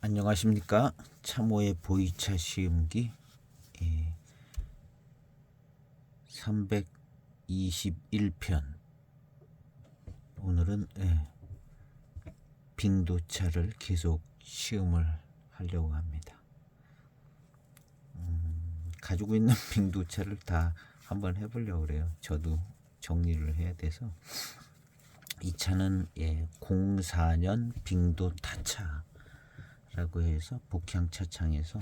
안녕하십니까. 참호의 보이차 시음기 321편. 오늘은 빙도차를 계속 시음을 하려고 합니다. 가지고 있는 빙도차를 다 한번 해보려고 그래요. 저도 정리를 해야 돼서. 이 차는 04년 빙도 타차라고 해서 복향차창에서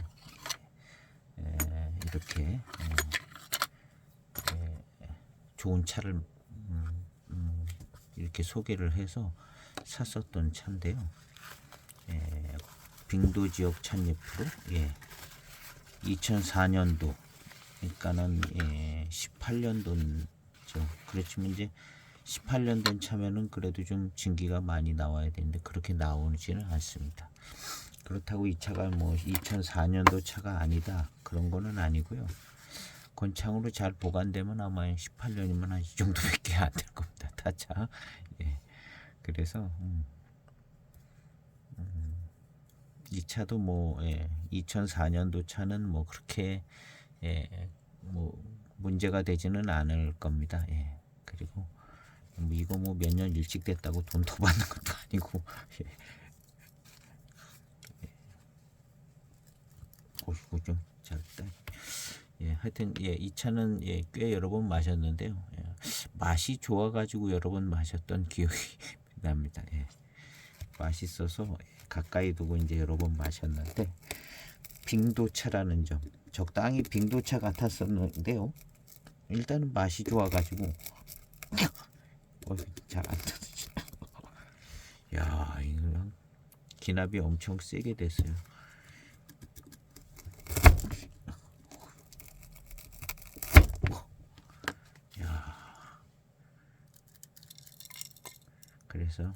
이렇게 좋은 차를 이렇게 소개를 해서 샀었던 차인데요. 빙도 지역 찬예프로 2004년도, 그러니까는 18년도죠. 그렇지만 이제 18년 된 차면은 그래도 좀 증기가 많이 나와야 되는데 그렇게 나오지는 않습니다. 그렇다고 이 차가 뭐 2004년도 차가 아니다 그런 거는 아니고요. 건창으로 잘 보관되면 아마 18년이면 한 이 정도밖에 안 될 겁니다. 타차. 그래서 이 차도 뭐 2004년도 차는 뭐 그렇게 뭐 문제가 되지는 않을 겁니다. 그리고 뭐 이거 뭐 몇 년 일찍 됐다고 돈 더 받는 것도 아니고. 이거 좀 작다. 하여튼 이 차는 꽤 여러 번 마셨는데요. 맛이 좋아가지고 여러 번 마셨던 기억이 납니다. 맛있어서 가까이 두고 이제 여러 번 마셨는데, 빙도차라는 점, 적당히 빙도차 같았었는데요. 일단은 맛이 좋아가지고 잘 안 터지죠. 야, 이거 기납이 엄청 세게 됐어요. 그래서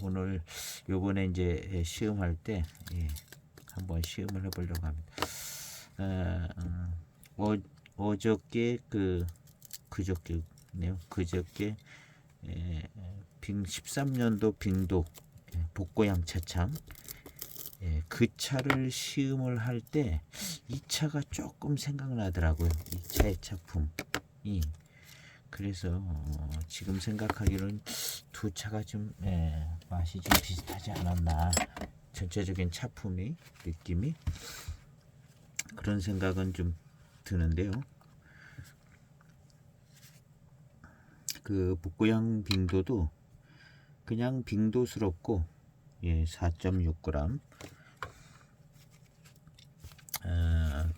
오늘 요번에 이제 시음할 때 한번 시음을 해보려고 합니다. 어저께 그저께네요. 그저께 13년도 빙도 복고양 차창, 그 차를 시음을 할 때 이 차가 조금 생각나더라고요. 이 차의 차품이. 그래서 지금 생각하기로는 두 차가 좀 맛이 좀 비슷하지 않았나, 전체적인 차품이, 느낌이, 그런 생각은 좀 드는데요. 그 복고양 빙도도 그냥 빙도스럽고 4.6g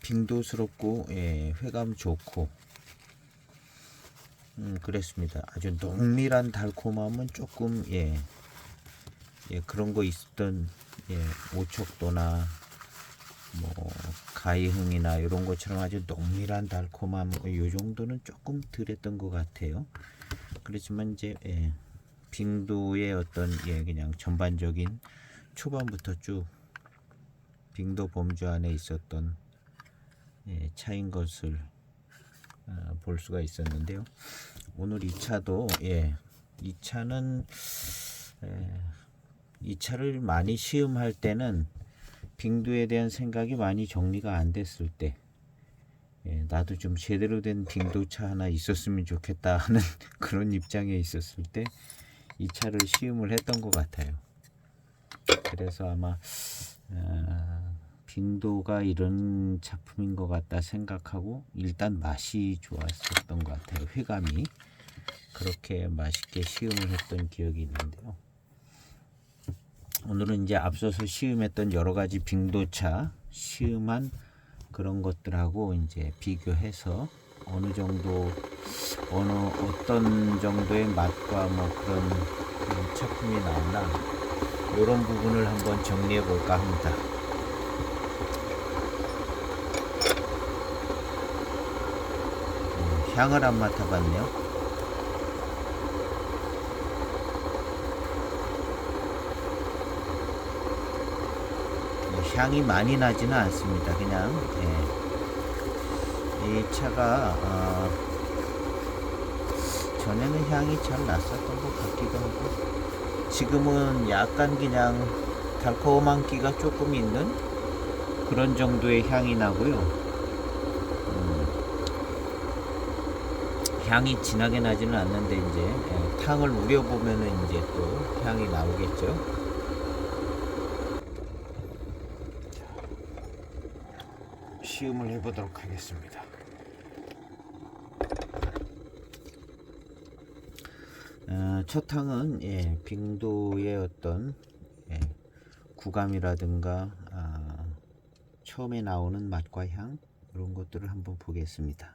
빙도스럽고 회감 좋고 그랬습니다. 아주 농밀한 달콤함은 조금 그런 거 있었던 오척도나 뭐 가이흥이나 이런 것처럼 아주 농밀한 달콤함 이 정도는 조금 덜했던 것 같아요. 그렇지만 이제 빙도의 어떤 그냥 전반적인 초반부터 쭉 빙도 범주 안에 있었던 차인 것을 볼 수가 있었는데요. 오늘 이 차도 이 차는 이 차를 많이 시음할 때는 빙도에 대한 생각이 많이 정리가 안 됐을 때, 나도 좀 제대로 된 빙도차 하나 있었으면 좋겠다 하는 그런 입장에 있었을 때 이 차를 시음을 했던 것 같아요. 그래서 아마 빙도가 이런 작품인 것 같다 생각하고 일단 맛이 좋았었던 것 같아요. 회감이 그렇게 맛있게 시음을 했던 기억이 있는데요. 오늘은 이제 앞서서 시음했던 여러 가지 빙도차 시음한 그런 것들하고 이제 비교해서 어느 정도 어떤 정도의 맛과 뭐 그런 차품이 나오나 이런 부분을 한번 정리해 볼까 합니다. 향을 안 맡아봤네요. 향이 많이 나지는 않습니다. 그냥 이 차가 전에는 향이 잘 났었던 것 같기도 하고, 지금은 약간 그냥 달콤한 기가 조금 있는 그런 정도의 향이 나고요. 향이 진하게 나지는 않는데 이제 탕을 우려보면은 이제 또 향이 나오겠죠. 시음을 해보도록 하겠습니다. 첫 탕은 빙도의 어떤 구감이라든가 처음에 나오는 맛과 향 이런 것들을 한번 보겠습니다.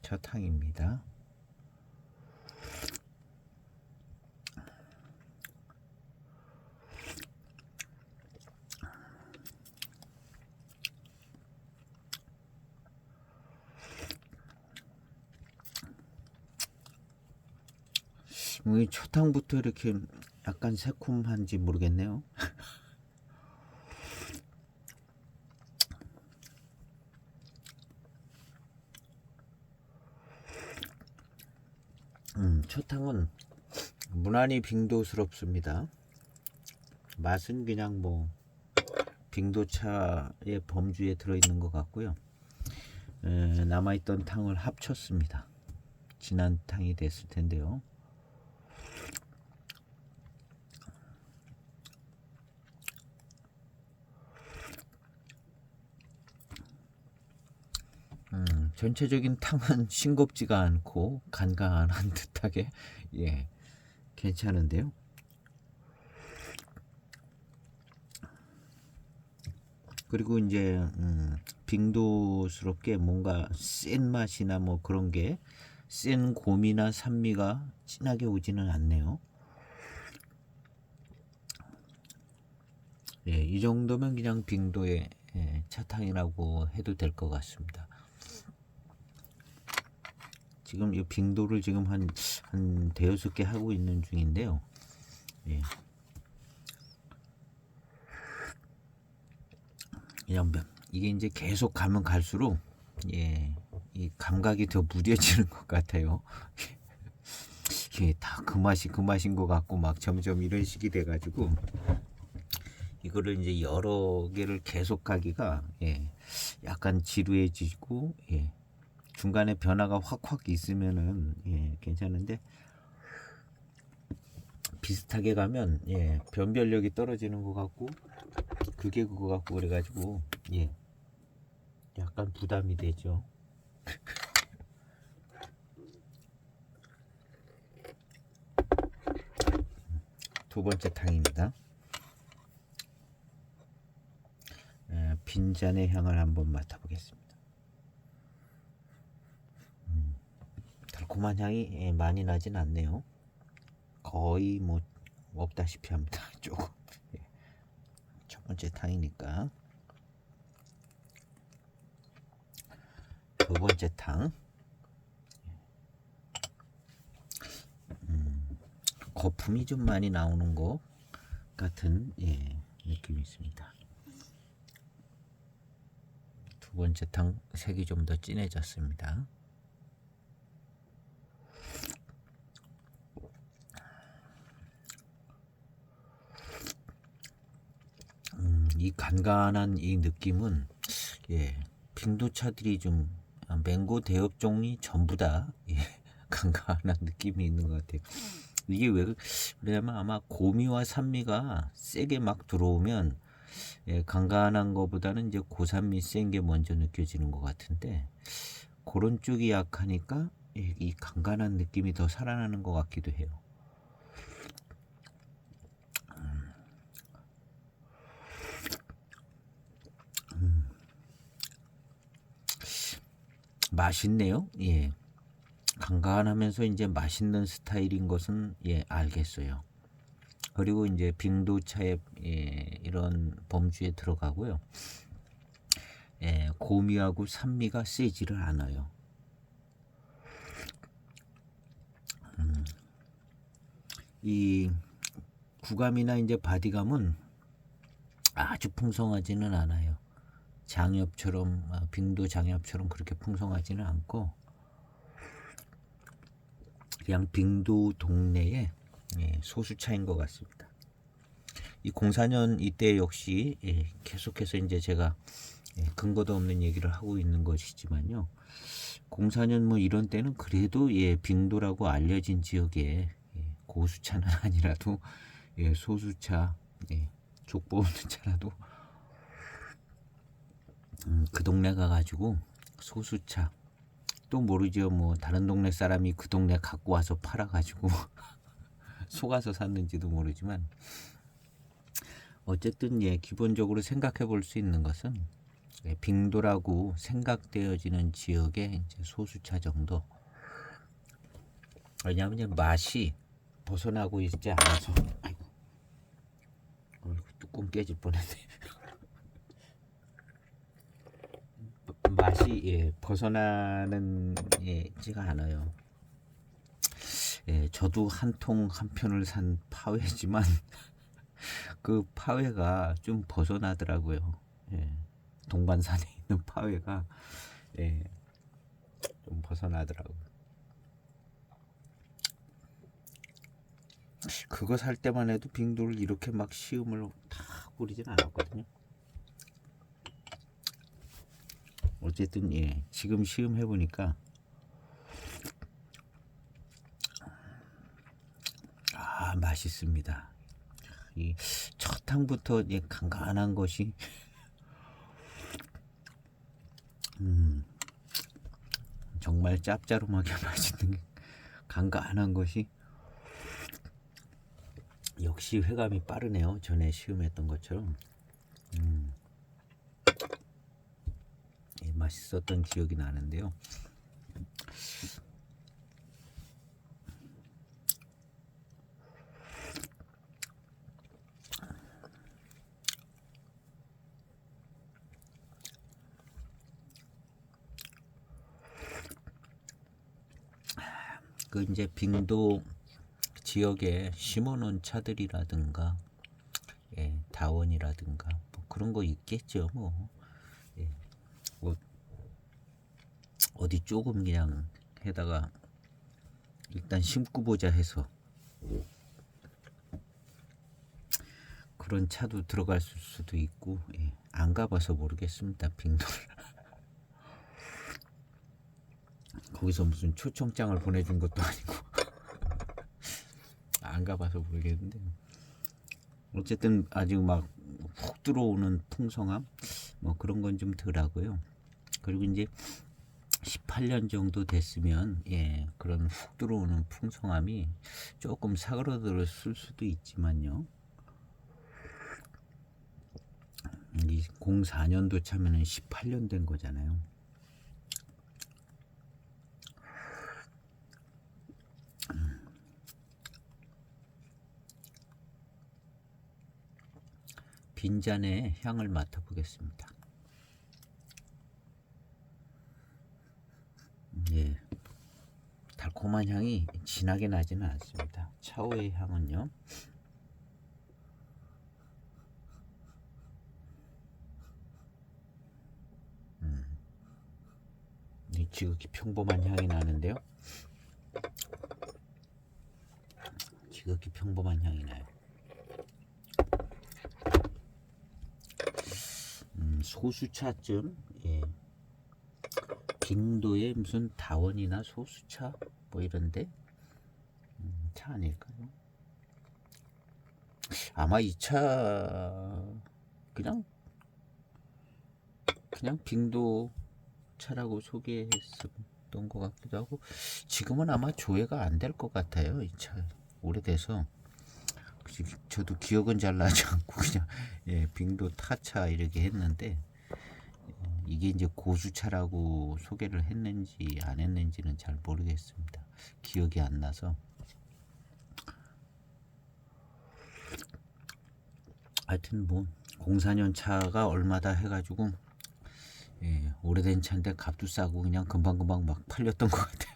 첫 탕입니다. 왜 초탕부터 이렇게 약간 새콤한지 모르겠네요. 초탕은 무난히 빙도스럽습니다. 맛은 그냥 뭐 빙도차의 범주에 들어있는 것 같고요. 남아있던 탕을 합쳤습니다. 진한 탕이 됐을 텐데요. 전체적인 탕은 싱겁지가 않고 간간한 듯하게 괜찮은데요. 그리고 이제 빙도스럽게 뭔가 센 맛이나 뭐 그런 게 센 곰이나 산미가 진하게 오지는 않네요. 이 정도면 그냥 빙도의 차탕이라고 해도 될 것 같습니다. 지금 이 빙도를 지금 한 대여섯 개 하고 있는 중인데요. 이게 이제 계속 가면 갈수록 이 감각이 더 무뎌지는 것 같아요. 다 그 맛인 것 같고 막 점점 이런 식이 돼가지고 이거를 이제 여러 개를 계속 가기가 약간 지루해지고 중간에 변화가 확 있으면은 괜찮은데 비슷하게 가면 변별력이 떨어지는 것 같고 그게 그거 같고 그래가지고 약간 부담이 되죠. 두 번째 탕입니다. 빈잔의 향을 한번 맡아보겠습니다. 달콤한 향이 많이 나진 않네요. 거의 뭐 없다시피 합니다. 조금. 첫 번째 탕이니까. 두 번째 탕. 거품이 좀 많이 나오는 것 같은 느낌이 있습니다. 두 번째 탕 색이 좀 더 진해졌습니다. 이 간간한 이 느낌은 빙도차들이 좀 맹고 대엽 종이 전부 다 간간한 느낌이 있는 것 같아요. 이게 왜 그러냐면 아마 고미와 산미가 세게 막 들어오면 간간한 거보다는 이제 고산미 센 게 먼저 느껴지는 것 같은데 그런 쪽이 약하니까 이 간간한 느낌이 더 살아나는 것 같기도 해요. 맛있네요. 간간하면서 이제 맛있는 스타일인 것은 알겠어요. 그리고 이제 빙도차의 이런 범주에 들어가고요. 고미하고 산미가 세지를 않아요. 이 구감이나 이제 바디감은 아주 풍성하지는 않아요. 장엽처럼 빙도 장엽처럼 그렇게 풍성하지는 않고 그냥 빙도 동네의 소수차인 것 같습니다. 이 04년 이때 역시 계속해서 이제 제가 근거도 없는 얘기를 하고 있는 것이지만요. 04년 뭐 이런 때는 그래도 빙도라고 알려진 지역에 고수차는 아니라도 소수차, 족보 없는 차라도 그 동네 가가지고 소수차 또 모르죠. 뭐 다른 동네 사람이 그 동네 갖고 와서 팔아가지고 속아서 샀는지도 모르지만 어쨌든 기본적으로 생각해 볼 수 있는 것은 빙도라고 생각되어지는 지역의 이제 소수차 정도. 왜냐하면 이제 맛이 벗어나고 있지 않아서. 아이고, 뚜껑 깨질 뻔했네. 맛이 벗어나는 지가 않아요. 저도 한 통 한 편을 산 파회지만 그 파회가 좀 벗어나더라고요. 동반산에 있는 파회가 좀 벗어나더라고요. 그거 살 때만 해도 빙도를 이렇게 막 시음을 다 뿌리진 않았거든요. 어쨌든 지금 시음해 보니까 맛있습니다. 이 첫 향부터 간간한 것이 정말 짭짤하게 맛있는 간간한 것이 역시 회감이 빠르네요. 전에 시음했던 것처럼 맛있었던 기억이 나는데요. 그 이제 빙도 지역에 심어놓은 차들이라든가 다원이라든가 뭐 그런 거 있겠죠. 뭐 어디 조금 그냥 해다가 일단 심고 보자 해서 그런 차도 들어갈 수도 있고 안 가봐서 모르겠습니다. 빙도를 거기서 무슨 초청장을 보내준 것도 아니고 안 가봐서 모르겠는데 어쨌든 아직 막 훅 들어오는 풍성함 뭐 그런 건 좀 덜하고요. 그리고 이제 18년 정도 됐으면 그런 훅 들어오는 풍성함이 조금 사그러들었을 수도 있지만요. 이 04년도 차면은 18년 된 거잖아요. 빈잔의 향을 맡아보겠습니다. 달콤한 향이 진하게 나지는 않습니다. 차오의 향은요. 지극히 평범한 향이 나는데요. 지극히 평범한 향이 나요. 소수차쯤 빙도에 무슨 다원이나 소수차 뭐 이런데 차 아닐까요? 아마 이 차 그냥 빙도 차라고 소개했었던 것 같기도 하고 지금은 아마 조회가 안 될 것 같아요. 이 차 오래돼서 저도 기억은 잘 나지 않고 그냥 빙도 타차 이렇게 했는데 이게 이제 고수차라고 소개를 했는지 안 했는지는 잘 모르겠습니다. 기억이 안 나서. 하여튼 뭐 04년 차가 얼마다 해가지고 오래된 차인데 값도 싸고 그냥 금방금방 막 팔렸던 것 같아요.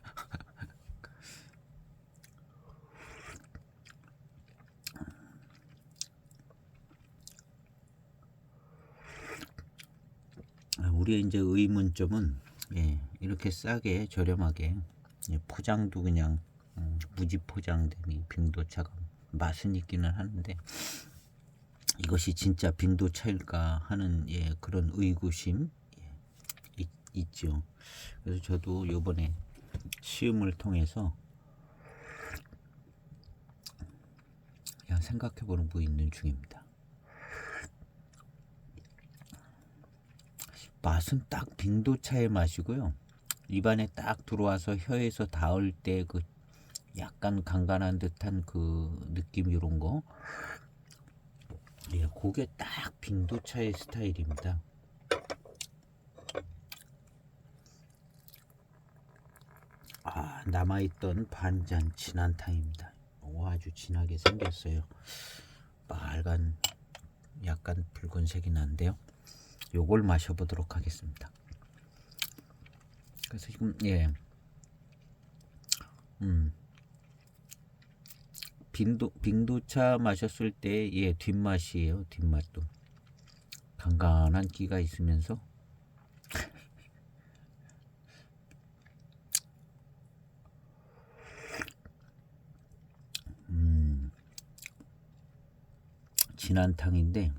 우리의 이제 의문점은 이렇게 싸게 저렴하게 포장도 그냥 무지 포장된 이 빙도차가 맛은 있기는 하는데 이것이 진짜 빙도차일까 하는 그런 의구심 있죠. 그래서 저도 요번에 시음을 통해서 그냥 생각해보고 있는 중입니다. 맛은 딱 빙도차의 맛이고요. 입안에 딱 들어와서 혀에서 닿을 때 그 약간 간간한 듯한 그 느낌 이런 거, 그게 딱 빙도차의 스타일입니다. 남아있던 반잔 진한탕입니다. 아주 진하게 생겼어요. 빨간 약간 붉은색이 난데요. 요걸 마셔보도록 하겠습니다. 그래서 지금 빙도차 마셨을 때 뒷맛이에요. 뒷맛도 간간한 기가 있으면서 진한 탕인데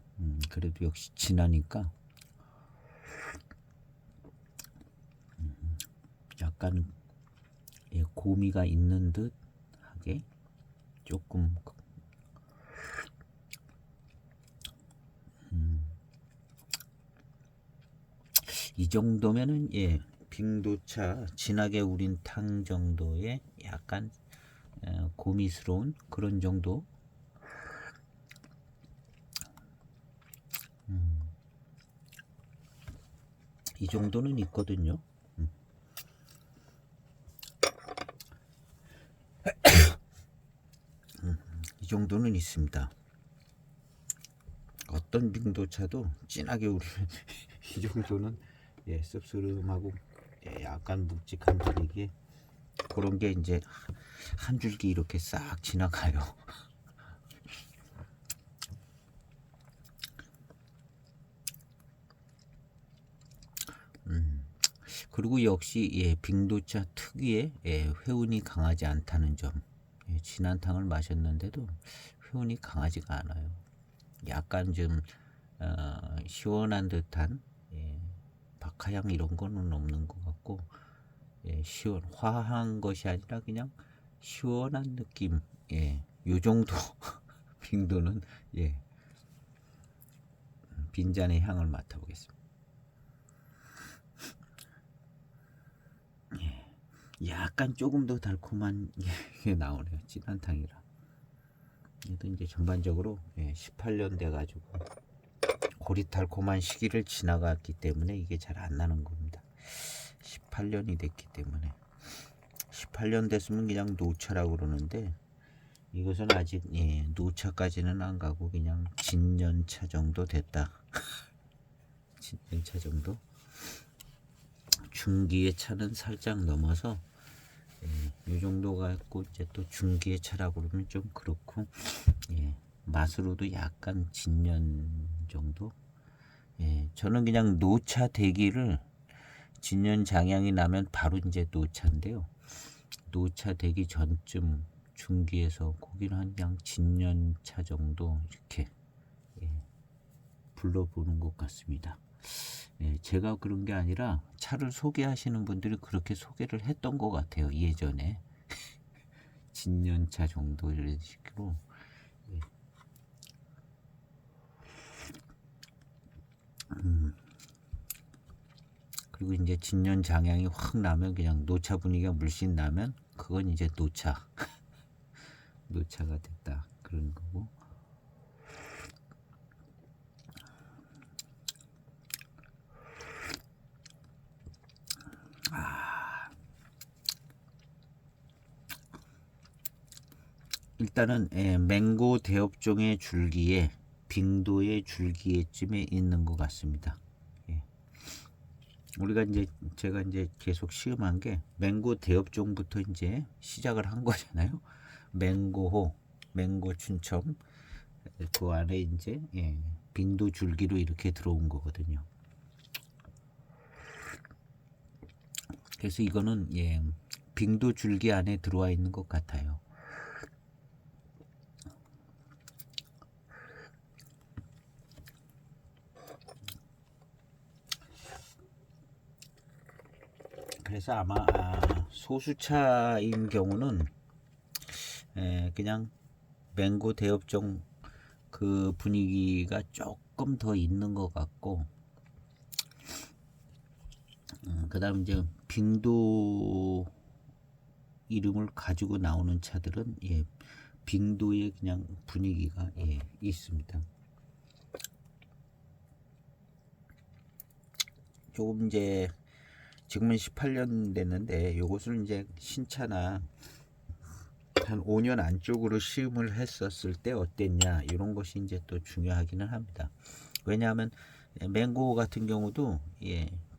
그래도 역시 진하니까 약간 고미가 있는 듯 하게 조금 이 정도면은 빙도차 진하게 우린 탕 정도의 약간 고미스러운 그런 정도. 이 정도는 있거든요. 이 정도는 있습니다. 어떤 빙도차도 진하게 우리는 이 정도는 씁쓸하고 약간 묵직한 분위기 그런 게 이제 한 줄기 이렇게 싹 지나가요. 그리고 역시 빙도차 특유의 회운이 강하지 않다는 점. 진한 탕을 마셨는데도 회운이 강하지가 않아요. 약간 좀 시원한 듯한 박하향 이런 거는 없는 것 같고 화한 것이 아니라 그냥 시원한 느낌. 요 정도 빙도는 빈잔의 향을 맡아보겠습니다. 약간 조금 더 달콤한 게 나오네요. 진한탕이라. 얘도 이제 전반적으로 18년 돼가지고 고리달콤한 시기를 지나갔기 때문에 이게 잘 안 나는 겁니다. 18년이 됐기 때문에 18년 됐으면 그냥 노차라고 그러는데 이것은 아직 노차까지는 안 가고 그냥 진년차 정도 됐다. 진년차 정도. 중기의 차는 살짝 넘어서 이 정도가 있고 이제 또 중기의 차라고 그러면 좀 그렇고 맛으로도 약간 진년 정도. 저는 그냥 노차 대기를 진년 장향이 나면 바로 이제 노차인데요. 노차 되기 전쯤 중기에서 거기는 한 그냥 진년차 정도 이렇게 불러보는 것 같습니다. 제가 그런 게 아니라 차를 소개하시는 분들이 그렇게 소개를 했던 것 같아요. 예전에 진년차 정도 이런 식으로. 그리고 이제 진년 장향이 확 나면 그냥 노차 분위기가 물씬 나면 그건 이제 노차 노차가 됐다 그런 거고. 일단은 맹고 대엽종의 줄기에 빙도의 줄기에쯤에 있는 것 같습니다. 우리가 이제 제가 이제 계속 시음한 게 맹고 대엽종부터 이제 시작을 한 거잖아요. 맹고호, 맹고춘첨 그 안에 이제 빙도 줄기로 이렇게 들어온 거거든요. 그래서 이거는 빙도 줄기 안에 들어와 있는 것 같아요. 그래서 아마 소수차인 경우는 그냥 맹고 대엽종 그 분위기가 조금 더 있는 것 같고, 그 다음 이제 빙도 이름을 가지고 나오는 차들은 빙도의 그냥 분위기가 있습니다. 조금 이제 지금은 18년 됐는데 요것을 이제 신차나 한 5년 안쪽으로 시음을 했었을 때 어땠냐, 이런 것이 이제 또 중요하기는 합니다. 왜냐하면 맹고 같은 경우도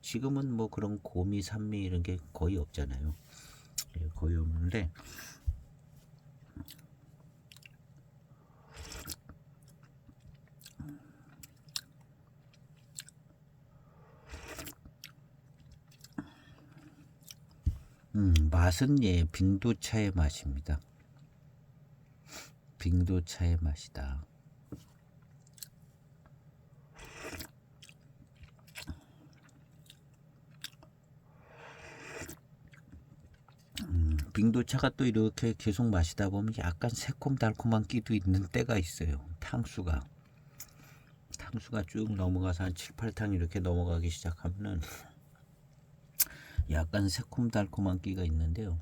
지금은 뭐 그런 고미 산미 이런 게 거의 없잖아요. 거의 없는데 맛은 빙도차의 맛입니다. 빙도차의 맛이다. 빙도차가 또 이렇게 계속 마시다 보면 약간 새콤달콤한 끼도 있는 때가 있어요. 탕수가 쭉 넘어가서 한 7, 8탕 이렇게 넘어가기 시작하면은 약간 새콤달콤한 끼가 있는데요.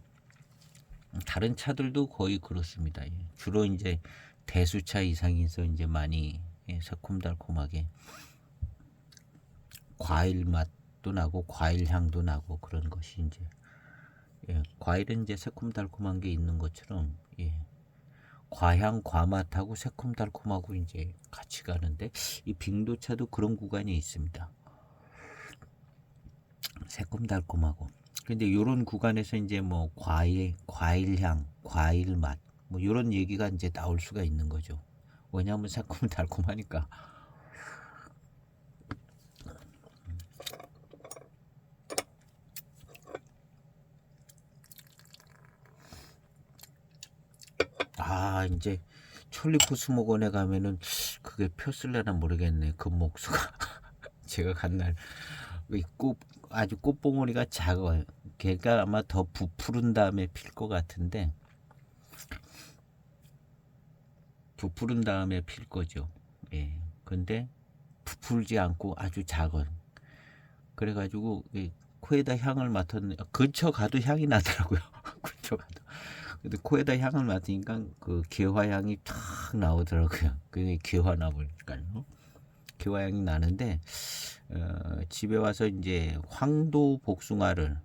다른 차들도 거의 그렇습니다. 주로 이제 대수차 이상에서 이제 많이 새콤달콤하게 과일 맛도 나고 과일 향도 나고 그런 것이 이제 과일은 이제 새콤달콤한 게 있는 것처럼 과향 과맛하고 새콤달콤하고 이제 같이 가는데, 이 빙도차도 그런 구간이 있습니다. 새콤달콤하고. 근데 요런 구간에서 이제 뭐 과일향, 과일맛 뭐 요런 얘기가 이제 나올 수가 있는 거죠. 왜냐하면 새콤달콤하니까. 이제 천리포수목원에 가면은 그게 폈을려나 모르겠네. 금목수가 제가 간 날 아주 꽃봉오리가 작아요. 걔가 아마 더 부푸른 다음에 필 것 같은데, 부푸른 다음에 필 거죠. 근데 부풀지 않고 아주 작은. 그래가지고 코에다 향을 맡았는데 근처 가도 향이 나더라고요. 근처 가도. 근데 코에다 향을 맡으니까 그 개화향이 탁 나오더라고요. 그게 개화나물까요. 개화향이 나는데 집에 와서 이제 황도 복숭아를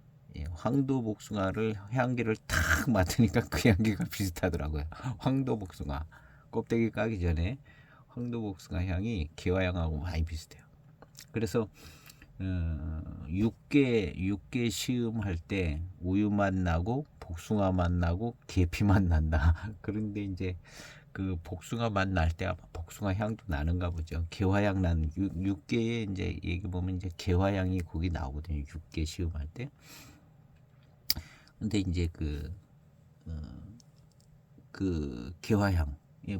향기를 탁 맡으니까 그 향기가 비슷하더라고요. 황도 복숭아 껍데기 까기 전에 황도 복숭아 향이 개화향하고 많이 비슷해요. 그래서 육개 시음할 때 우유 맛 나고 복숭아 맛 나고 계피 맛 난다. 그런데 이제 그 복숭아 맛 날 때 아마 복숭아 향도 나는가 보죠. 개화향 나는 육개에 이제 얘기 보면 이제 개화향이 거기 나오거든요. 육개 시음할 때. 근데 이제 그 개화향,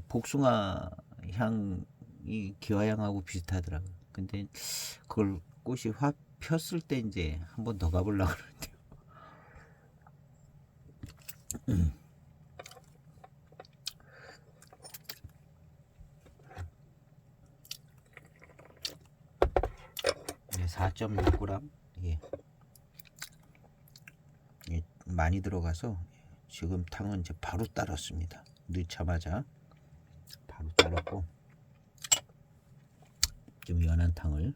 복숭아 향이 개화향하고 비슷하더라고요. 근데 그걸 꽃이 폈을 때 이제 한번 더 가보려고 그러는데요. 네, 4.6g. 많이 들어가서 지금 탕은 이제 바로 따랐습니다. 넣자마자 바로 따랐고, 좀 연한 탕을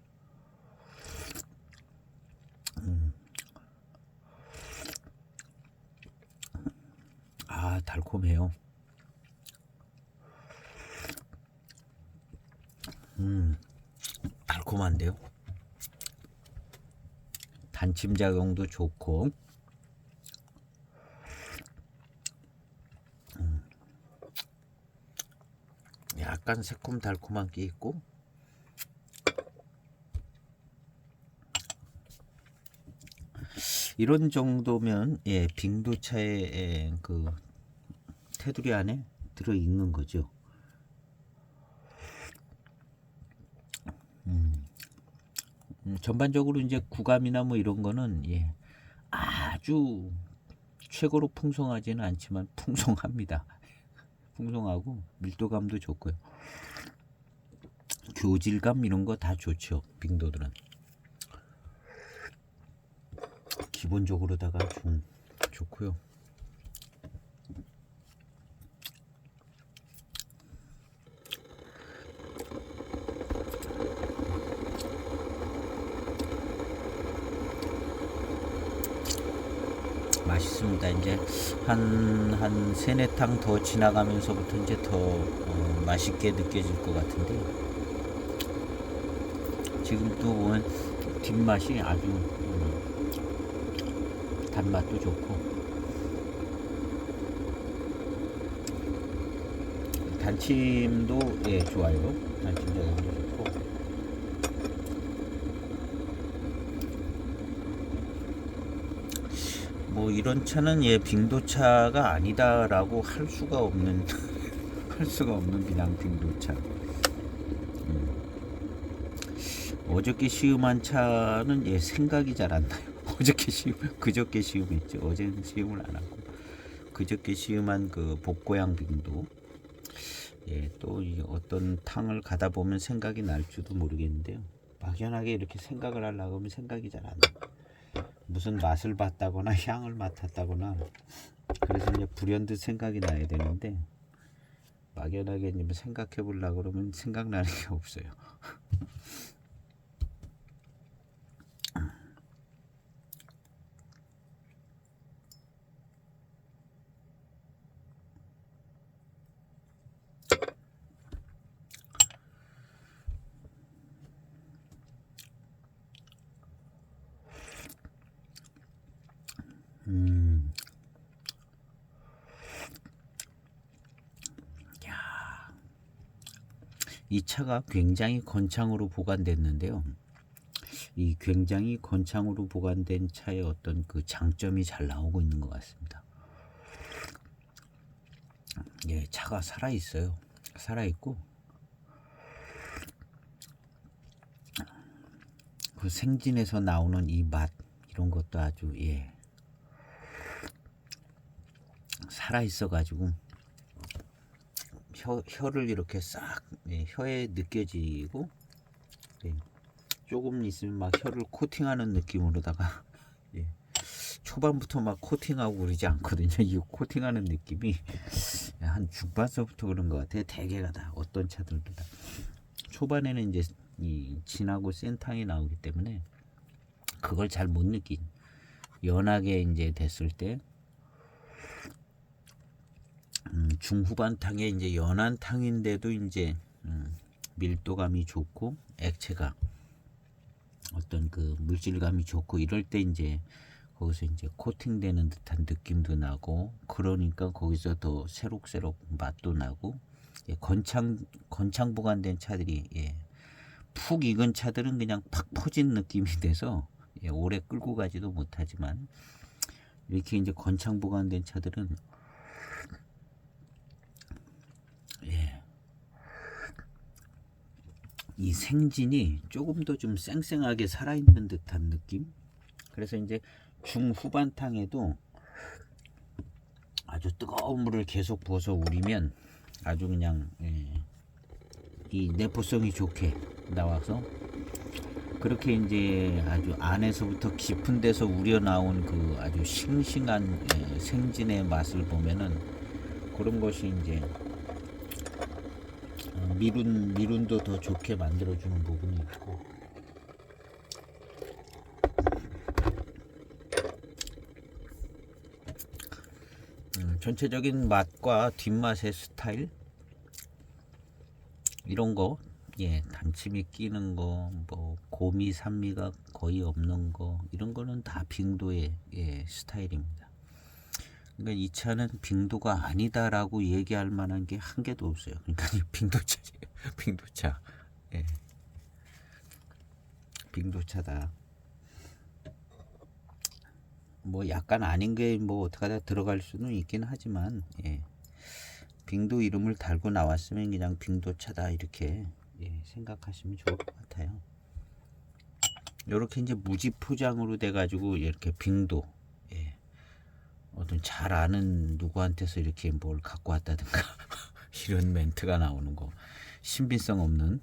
달콤해요. 달콤한데요. 단침 작용도 좋고, 약간 새콤달콤한 게 있고, 이런 정도면 예, 빙도차의 그 테두리 안에 들어 있는 거죠. 전반적으로 이제 구감이나 뭐 이런 거는 예, 아주 최고로 풍성하지는 않지만 풍성합니다. 풍성하고 밀도감도 좋고요. 교질감 이런 거 다 좋죠. 빙도들은 기본적으로다가 좀 좋고요. 맛있습니다. 이제 한 세네 탕 더 지나가면서부터 이제 더 맛있게 느껴질 것 같은데, 지금 또 보면 뒷맛이 아주 단맛도 좋고 단침도 예 좋아요. 단침 제감도 좋고. 뭐 이런 차는 예 빙도차가 아니다라고 할 수가 없는 할 수가 없는 그냥 빙도차. 어저께 시음한 차는 예 생각이 잘 안 나요. 어저께 시음, 그저께 시음했죠. 어제는 시음을 안 하고 그저께 시음한 그 복고양 빙도. 예, 또 어떤 탕을 가다 보면 생각이 날지도 모르겠는데요. 막연하게 이렇게 생각을 하려고 하면 생각이 잘 안 나요. 무슨 맛을 봤다거나 향을 맡았다거나 그래서 이제 불현듯 생각이 나야 되는데 막연하게 생각해 보려고 그러면 생각나는 게 없어요. 이 차가 굉장히 건창으로 보관됐는데요. 이 굉장히 건창으로 보관된 차의 어떤 그 장점이 잘 나오고 있는 것 같습니다. 예, 차가 살아 있어요. 살아 있고 그 생진에서 나오는 이 맛 이런 것도 아주 예 살아 있어 가지고 혀를 이렇게 싹 예, 혀에 느껴지고 예, 조금 있으면 막 혀를 코팅하는 느낌으로다가 예, 초반부터 막 코팅하고 그러지 않거든요. 이 코팅하는 느낌이 한 중반서부터 그런 것 같아요. 대개가 다 어떤 차들도 다 초반에는 이제 이 진하고 센 탕이 나오기 때문에 그걸 잘 못 느낀 연하게 이제 됐을 때 중후반 탕에 이제 연한 탕인데도 이제 밀도감이 좋고 액체가 어떤 그 물질감이 좋고 이럴 때 이제 거기서 이제 코팅되는 듯한 느낌도 나고 그러니까 거기서 더 새록새록 맛도 나고 예, 건창 보관된 차들이 예, 푹 익은 차들은 그냥 팍 퍼진 느낌이 돼서 예, 오래 끌고 가지도 못하지만 이렇게 이제 건창 보관된 차들은 예, 이 생진이 조금 더 좀 쌩쌩하게 살아있는 듯한 느낌. 그래서 이제 중후반탕에도 아주 뜨거운 물을 계속 부어서 우리면 아주 그냥 예, 이 내포성이 좋게 나와서 그렇게 이제 아주 안에서부터 깊은 데서 우려 나온 그 아주 싱싱한 예, 생진의 맛을 보면은 그런 것이 이제 미룬도 더 좋게 만들어주는 부분이 있고 전체적인 맛과 뒷맛의 스타일 이런 거 예, 단침이 끼는 거, 뭐 고미 산미가 거의 없는 거 이런 거는 다 빙도의 예, 스타일입니다. 그러니까 이 차는 빙도가 아니다라고 얘기할 만한 게 한 개도 없어요. 그러니까 빙도차예요. 빙도차. 예. 빙도차다. 뭐 약간 아닌 게 뭐 어떡하다 들어갈 수는 있긴 하지만, 예. 빙도 이름을 달고 나왔으면 그냥 빙도차다 이렇게, 예, 생각하시면 좋을 것 같아요. 이렇게 이제 무지 포장으로 돼 가지고 이렇게 빙도, 예, 어떤 잘 아는 누구한테서 이렇게 뭘 갖고 왔다든가 이런 멘트가 나오는 거 신빙성 없는.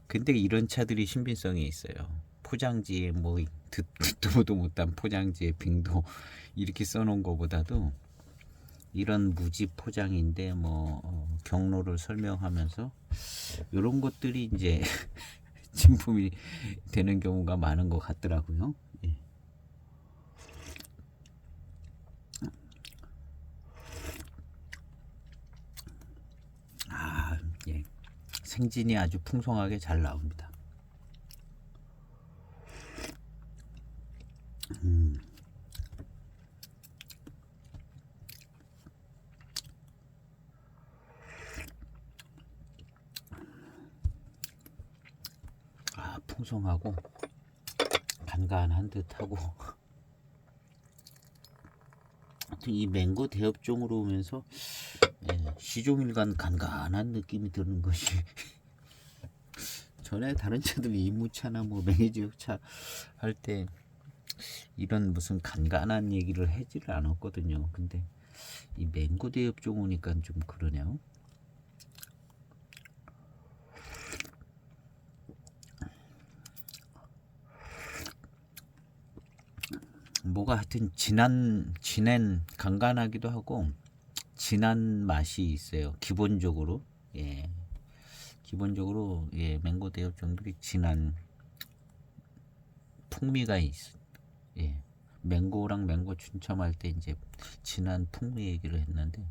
근데 이런 차들이 신빙성이 있어요. 포장지에 뭐 듣도 보도 못한 포장지에 빙도 이렇게 써놓은 거보다도 이런 무지 포장인데 뭐 경로를 설명하면서 이런 것들이 이제 진품이 되는 경우가 많은 것 같더라고요. 예. 아, 예. 생진이 아주 풍성하게 잘 나옵니다. 아, 풍성하고 간간한 듯하고 이 맹고 대엽종으로 오면서, 예, 시종일관 간간한 느낌이 드는 것이 전에 다른 차들 이무차나 뭐 매니저차 할 때 이런 무슨 간간한 얘기를 하지를 않았거든요. 근데 이 맹고 대엽종 오니까 좀 그러네요. 뭐가 하여튼 진한 간간하기도 하고 진한 맛이 있어요. 기본적으로, 예, 기본적으로, 예, 맹고 대엽종들이 진한 풍미가 있어. 예, 맹고랑 맹고 춘첨할 때 이제 진한 풍미 얘기를 했는데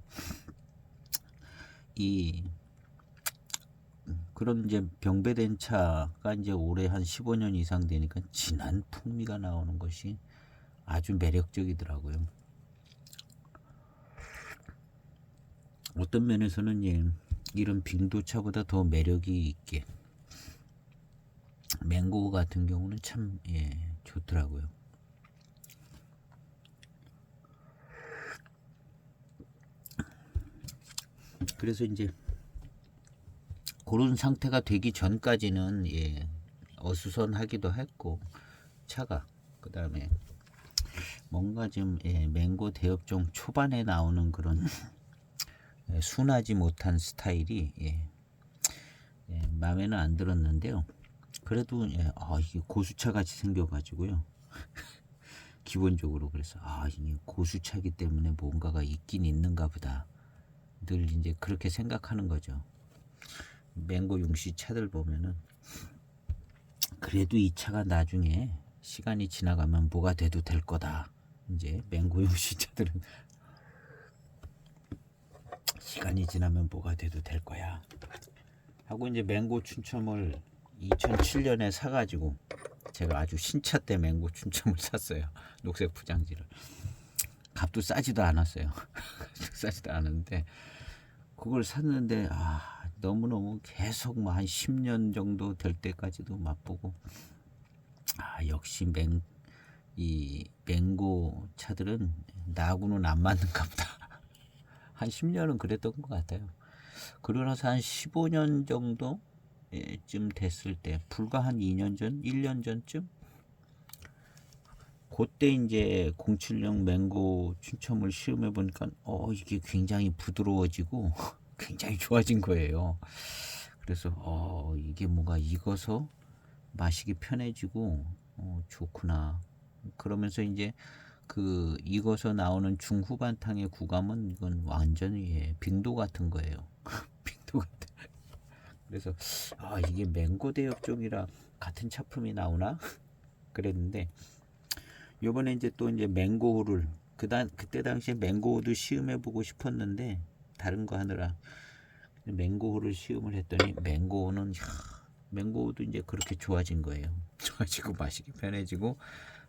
이 그런 이제 병배된 차가 이제 올해 한 15년 이상 되니까 진한 풍미가 나오는 것이 아주 매력적이더라고요. 어떤 면에서는, 예, 이런 빙도차보다 더 매력이 있게 맹고 같은 경우는 참, 예, 좋더라고요. 그래서 이제 그런 상태가 되기 전까지는, 예, 어수선하기도 했고 차가 그 다음에 뭔가 좀, 예, 맹고 대엽종 초반에 나오는 그런 예, 순하지 못한 스타일이, 예, 예, 마음에는 안 들었는데요. 그래도, 예, 이게 고수차 같이 생겨가지고요. 기본적으로 그래서 이게 고수차기 때문에 뭔가가 있긴 있는가 보다. 늘 이제 그렇게 생각하는 거죠. 맹고 용씨 차들 보면은 그래도 이 차가 나중에 시간이 지나가면 뭐가 돼도 될 거다. 이제 맹고 용씨 차들은 시간이 지나면 뭐가 돼도 될 거야 하고 이제 맹고 춘첨을 2007년에 사가지고 제가 아주 신차 때 맹고 춘첨을 샀어요. 녹색 포장지를. 값도 싸지도 않았어요. 싸지도 않았는데 그걸 샀는데 너무너무 계속 뭐 한 10년 정도 될 때까지도 맛보고 역시 이 맹고 차들은 나하고는 안 맞는가 보다. 한 10년은 그랬던 것 같아요. 그러고 나서 한 15년 정도 쯤 됐을 때 불과 한 2년 전, 1년 전쯤 그때 이제 070 맹고 춘첨을 시음해 보니까 이게 굉장히 부드러워지고 굉장히 좋아진 거예요. 그래서 이게 뭔가 익어서 마시기 편해지고 좋구나. 그러면서 이제 그 익어서 나오는 중후반탕의 구감은 이건 완전히, 예, 빙도 같은 거예요. 빙도 같은. 그래서 이게 맹고 대엽종이라 같은 차품이 나오나 그랬는데 요번에 이제 또 이제 맹고를 그때 당시에 맹고도 시음해 보고 싶었는데 다른 거 하느라 맹고를 시음을 했더니 맹고도 이제 그렇게 좋아진 거예요. 좋아지고 마시기 편해지고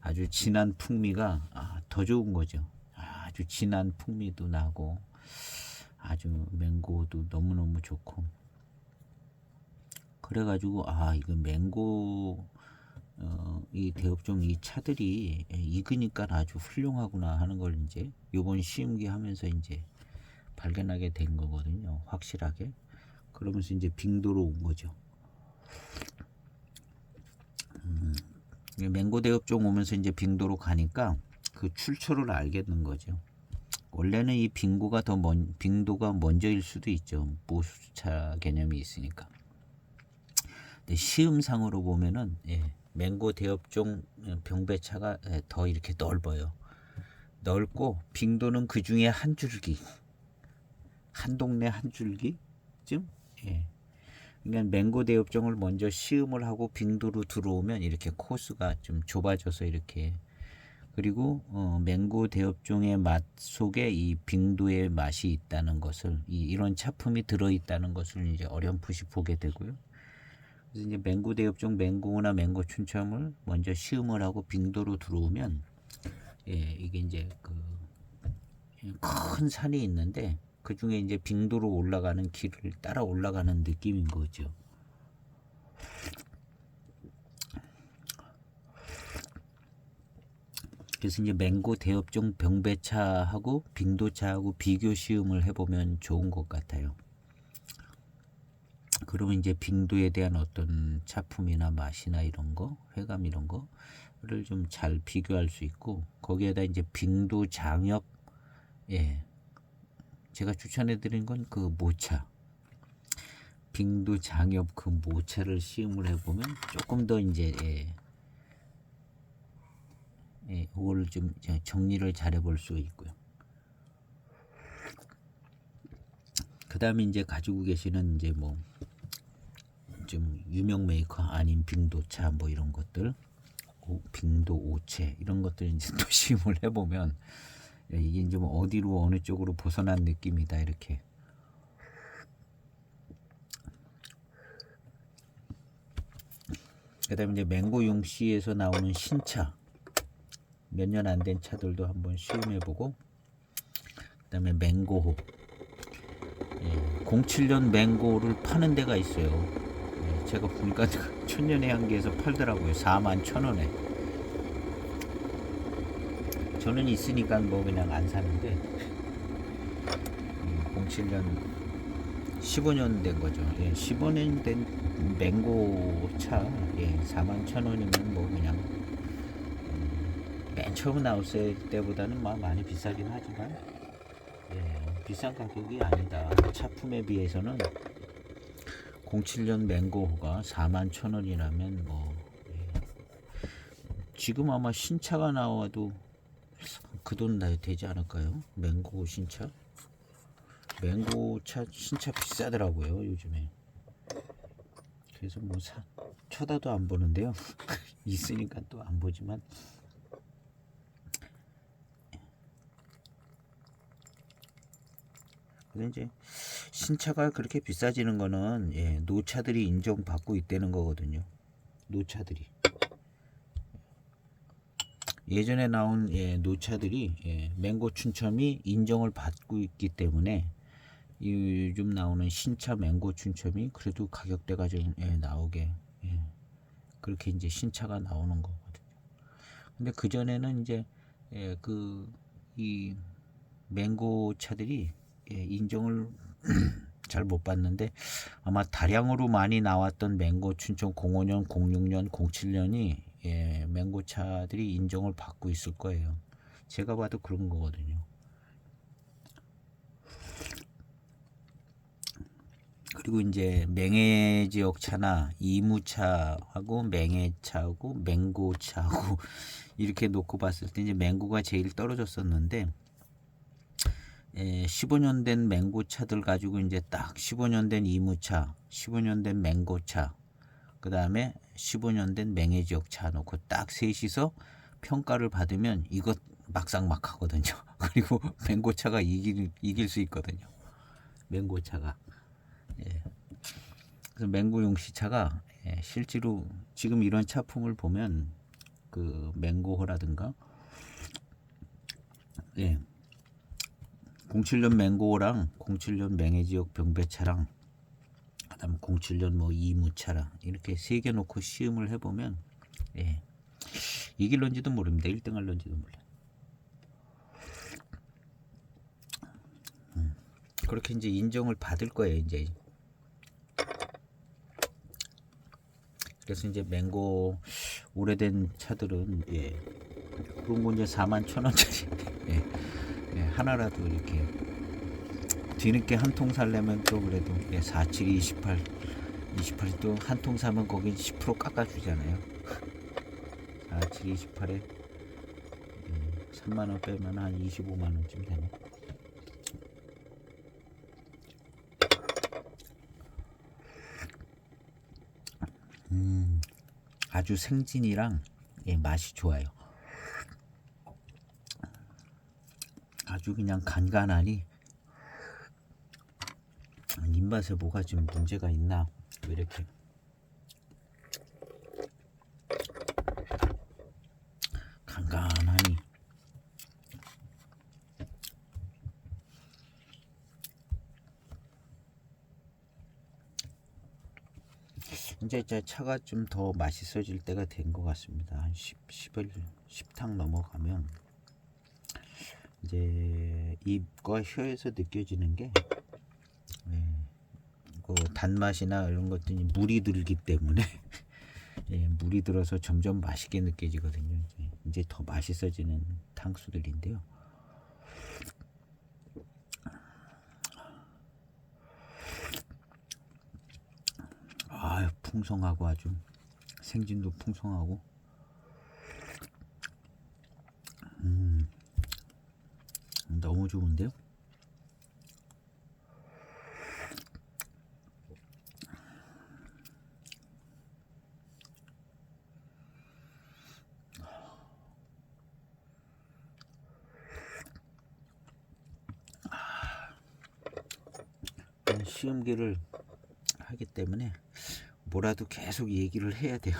아주 진한 풍미가 더 좋은 거죠. 아주 진한 풍미도 나고 아주 맹고도 너무너무 좋고 그래가지고 이거 맹고 이 대업종 이 차들이 익으니까 아주 훌륭하구나 하는 걸 이제 요번 시음기 하면서 이제 발견하게 된 거거든요. 확실하게. 그러면서 이제 빙도로 온 거죠. 맹고 대업종 오면서 이제 빙도로 가니까 그 출처를 알겠는 거죠. 원래는 이 빙도가 먼저일 수도 있죠. 모수차 개념이 있으니까. 근데 시음상으로 보면은 맹고 대업종 병배차가 더 이렇게 넓어요. 넓고 빙도는 그 중에 한 줄기, 한 동네 한 줄기쯤. 그러니까 맹고 대업종을 먼저 시음을 하고 빙도로 들어오면 이렇게 코스가 좀 좁아져서 이렇게. 그리고 맹고 대업종의 맛 속에 이 빙도의 맛이 있다는 것을 이런 차품이 들어있다는 것을 이제 어렴풋이 보게 되고요. 그래서 이제 맹고 대업종 맹고나 맹고 춘첨을 먼저 시음을 하고 빙도로 들어오면 이게 이제 그 큰 산이 있는데 그 중에 이제 빙도로 올라가는 길을 따라 올라가는 느낌인 거죠. 그래서 이제 맹고 대업종 병배차하고 빙도차하고 비교 시음을 해보면 좋은 것 같아요. 그러면 이제 빙도에 대한 어떤 차품이나 맛이나 이런 거, 회감 이런 거를 좀 잘 비교할 수 있고, 거기에다 이제 빙도 장엽, 제가 추천해드린 건 그 모차, 빙도 장엽 그 모차를 시음을 해보면 조금 더 이제 그걸 좀 정리를 잘 해볼 수 있고요. 그 다음에 이제 가지고 계시는 이제 뭐 좀 유명 메이커 아닌 빙도차 뭐 이런 것들, 빙도 오체 이런 것들 이제 또 시음을 해보면 이게 이제 뭐 어디로 어느 쪽으로 벗어난 느낌이다 이렇게. 그 다음에 이제 맹고 용씨에서 나오는 신차 몇 년 안 된 차들도 한번 시음해보고, 그 다음에 맹고호 07년 맹고를 파는 데가 있어요. 제가 보니까 천년의 향기에서 팔더라고요. 41,000원에. 저는 있으니까 뭐 그냥 안 사는데 07년 15년 된 거죠. 15년 된 맹고 차 41,000원이면 뭐 그냥 맨 처음 나왔을 때보다는 많이 비싸긴 하지만 비싼 가격이 아니다. 차품에 비해서는 07년 맹고호가 41,000원이라면 뭐 지금 아마 신차가 나와도 그 돈 되지 않을까요? 맹고 신차? 맹고차 신차 비싸더라고요 요즘에. 그래서 뭐 쳐다도 안 보는데요. 있으니까 또 안 보지만 근데 이제 신차가 그렇게 비싸지는 거는 노차들이 인정받고 있다는 거거든요. 노차들이 예전에 나온 노차들이 맹고 춘첨이 인정을 받고 있기 때문에 요즘 나오는 신차 맹고 춘첨이 그래도 가격대가 좀 나오게 그렇게 이제 신차가 나오는 거거든요. 근데 그 전에는 이제 이 맹고 차들이 인정을 잘 못 받는데 아마 다량으로 많이 나왔던 맹고 춘천 05년, 06년, 07년이 맹고차들이 인정을 받고 있을 거예요. 제가 봐도 그런 거거든요. 그리고 이제 맹해 지역 차나 이무차하고 맹해차하고 맹고차하고 이렇게 놓고 봤을 때 이제 맹고가 제일 떨어졌었는데 15년 된 맹고차들 가지고 이제 딱 15년 된 이무차, 15년 된 맹고차, 그 다음에 15년 된 맹해 지역 차 놓고 딱 셋이서 평가를 받으면 이것 막상막하거든요. 그리고 맹고차가 이길 수 있거든요. 맹고차가. 그래서 맹고 용시차가 실제로 지금 이런 차품을 보면 그 맹고호라든가 07년 맹고호랑 07년 맹해지역 병배차랑 그다음 07년 뭐 이무차랑 이렇게 세 개 놓고 시음을 해보면 예. 이길런지도 모릅니다. 1등 할런지도 몰라요. 그렇게 이제 인정을 받을 거예요, 이제. 그래서 이제 맹고 오래된 차들은 예. 그런 거 이제 41,000원짜리 예. 예. 하나라도 이렇게 뒤늦게 한 통 살려면 또 그래도 예. 47, 28 또 한 통 사면 거기 10% 깎아주잖아요. 47, 28에 3만원 빼면 한 25만원쯤 되네. 아주 생진이랑 예, 맛이 좋아요. 아주 그냥 간간하니 입맛에 뭐가 좀 문제가 있나 왜 이렇게 간간하니 이제 제 차가 좀 더 맛있어질 때가 된 것 같습니다. 한 10탕 넘어가면 이제 입과 혀에서 느껴지는 게 예, 그 단맛이나 이런 것들이 물이 들기 때문에 예, 물이 들어서 점점 맛있게 느껴지거든요. 이제 더 맛있어지는 탕수들인데요. 아, 풍성하고 아주 생진도 풍성하고 너무 좋은데요. 시음기를 하기 때문에 뭐라도 계속 얘기를 해야 돼요.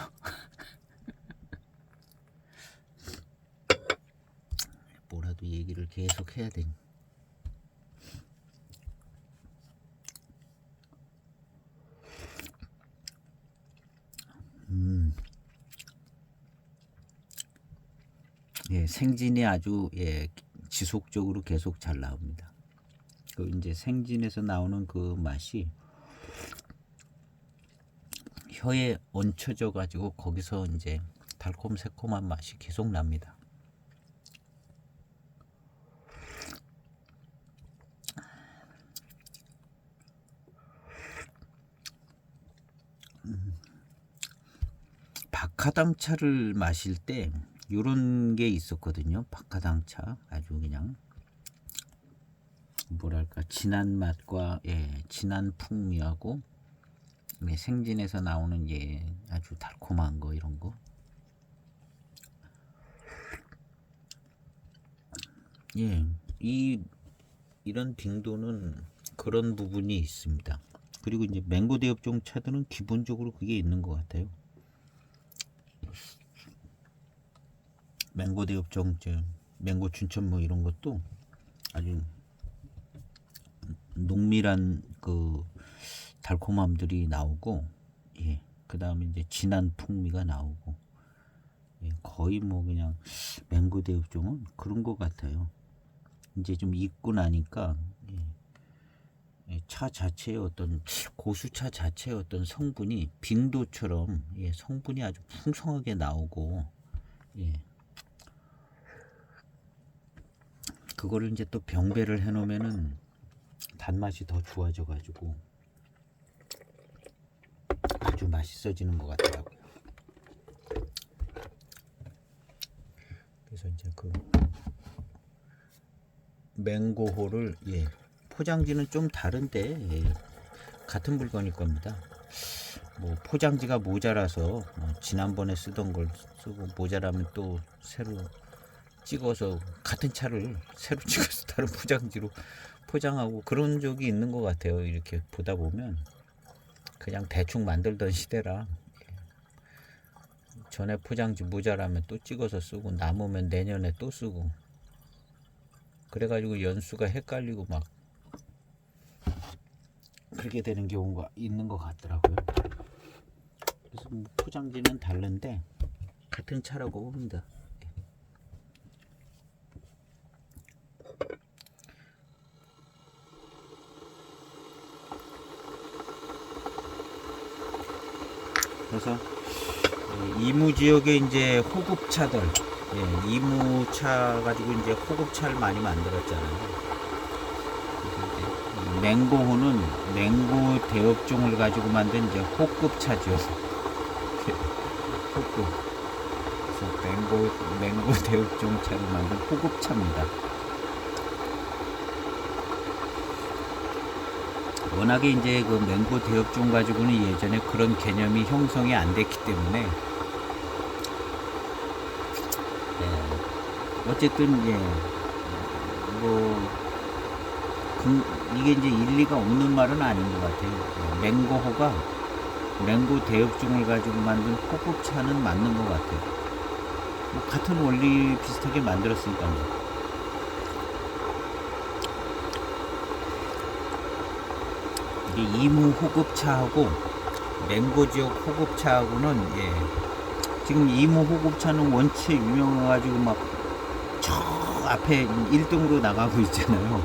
뭐라도 얘기를 계속 해야 돼. 예, 생진이 아주 예, 지속적으로 계속 잘 나옵니다. 그 이제 생진에서 나오는 그 맛이 혀에 얹혀져 가지고 거기서 이제 달콤 새콤한 맛이 계속 납니다. 박하당차를 마실 때 요런 게 있었거든요. 박하당차 아주 그냥 뭐랄까 진한 맛과 예, 진한 풍미하고 예, 생진에서 나오는 예, 아주 달콤한 거 이런 거. 예, 이런 딩도는 그런 부분이 있습니다. 그리고 이제 맹고 대엽종 차들은 기본적으로 그게 있는 것 같아요. 맹고 대엽종, 맹고 춘천 뭐 이런 것도 아주 농밀한 그 달콤함들이 나오고, 예, 그 다음에 이제 진한 풍미가 나오고, 예, 거의 뭐 그냥 맹고 대엽종은 그런 것 같아요. 이제 좀 익고 나니까 예, 차 자체의 어떤 고수차 자체의 어떤 성분이 빙도처럼 예, 성분이 아주 풍성하게 나오고 예, 그거를 이제 또 병배를 해놓으면은 단맛이 더 좋아져 가지고 아주 맛있어지는 것 같더라고요. 그래서 이제 그 맹고호를 예, 포장지는 좀 다른데 예, 같은 물건일 겁니다. 뭐 포장지가 모자라서 지난번에 쓰던 걸 쓰고 모자라면 또 새로 찍어서 같은 차를 새로 찍어서 다른 포장지로 포장하고 그런 적이 있는 것 같아요. 이렇게 보다 보면 그냥 대충 만들던 시대라 전에 포장지 모자라면 또 찍어서 쓰고 남으면 내년에 또 쓰고 그래가지고 연수가 헷갈리고 막 그렇게 되는 경우가 있는 것 같더라고요. 그래서 뭐 포장지는 다른데 같은 차라고 봅니다. 그래서 이무 지역에 이제 호급차들, 이무차 가지고 이제 호급차를 많이 만들었잖아요. 맹고호는 맹고 대업종을 가지고 만든 이제 호급차죠. 호급. 그래서 맹고 대업종 차를 만든 호급차입니다. 워낙에 이제 그 맹고 대업종 가지고는 예전에 그런 개념이 형성이 안 됐기 때문에 어쨌든 이게 이제 일리가 없는 말은 아닌 것 같아요. 맹고호가 맹고 대업종을 가지고 만든 호급차는 맞는 것 같아요. 뭐 같은 원리 비슷하게 만들었으니까요. 이게 이무 호급차하고 맹고 지역 호급차하고는 지금 이무 호급차는 원체 유명해가지고 막 저 앞에 1등으로 나가고 있잖아요.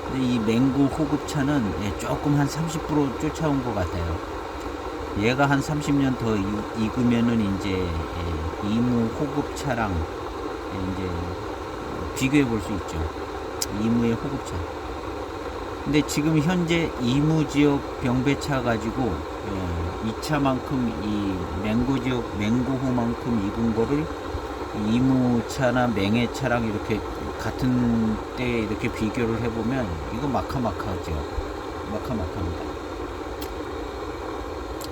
근데 이 맹고 호급차는 조금 한 30% 쫓아온 것 같아요. 얘가 한 30년 더 익으면은 이제 이무 호급차랑 이제 비교해 볼 수 있죠. 이무의 호급차. 근데 지금 현재 이무 지역 병배차 가지고 이 차만큼 이 맹고 지역 맹고호만큼 익은 거를 이무차나 맹해차랑 이렇게 같은 때 이렇게 비교를 해보면 이거 마카마카하죠. 마카마카입니다.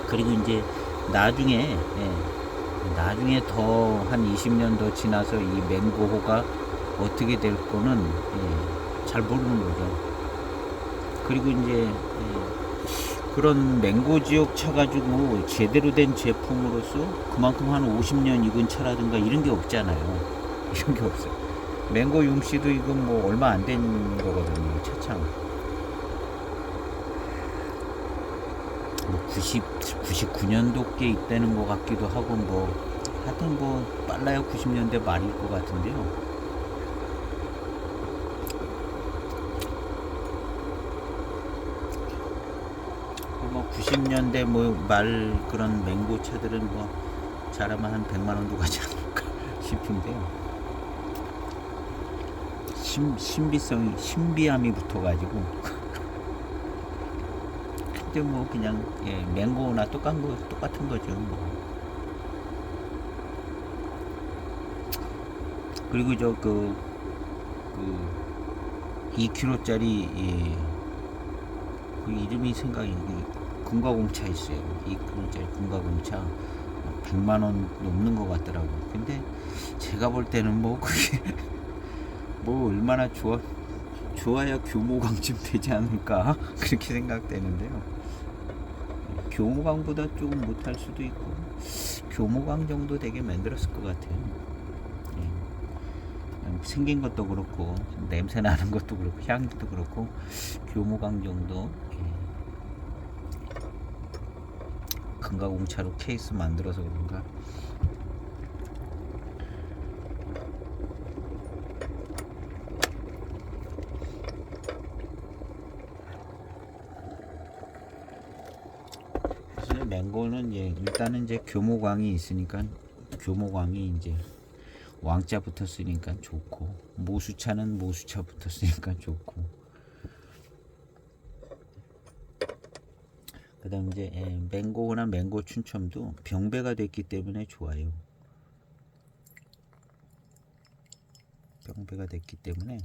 그리고 이제 나중에 더 한 20년 더 지나서 이 맹고호가 어떻게 될 거는 잘 모르는 거죠. 그리고 이제 그런 맹고 지역 차 가지고 제대로 된 제품으로서 그만큼 한 50년 익은 차라든가 이런 게 없잖아요. 이런 게 없어요. 맹고 융씨도 이건 뭐 얼마 안 된 거거든요. 차창. 뭐 99년도께 있다는 것 같기도 하고 뭐 하여튼 뭐 빨라야 90년대 말일 것 같은데요. 뭐 90년대 뭐 말 그런 맹고 차들은 뭐 잘하면 한 100만 원도 가지 않을까 싶은데요. 신비함이 붙어가지고 근데 뭐 그냥 맹고나 똑같은 거죠. 뭐. 그리고 저 그 2kg짜리 그 이름이 생각이 금가공차 있어요. 2kg짜리 금가공차 100만원 넘는 것 같더라고. 근데 제가 볼 때는 뭐 그게 뭐 얼마나 좋아야 교모강쯤 되지 않을까 그렇게 생각되는데요. 교모강보다 조금 못할 수도 있고 교모강 정도 되게 만들었을 것 같아요. 생긴 것도 그렇고 냄새 나는 것도 그렇고 향기도 그렇고 교모강 정도 금가공차로 케이스 만들어서 그런가. 맹고는 일단은 이제 교모광이 있으니까 교모광이 이제 왕자 붙었으니까 좋고 모수차는 모수차 붙었으니까 좋고 그 다음 이제 맹고나 맹고 춘첨도 병배가 됐기 때문에 좋아요. 병배가 됐기 때문에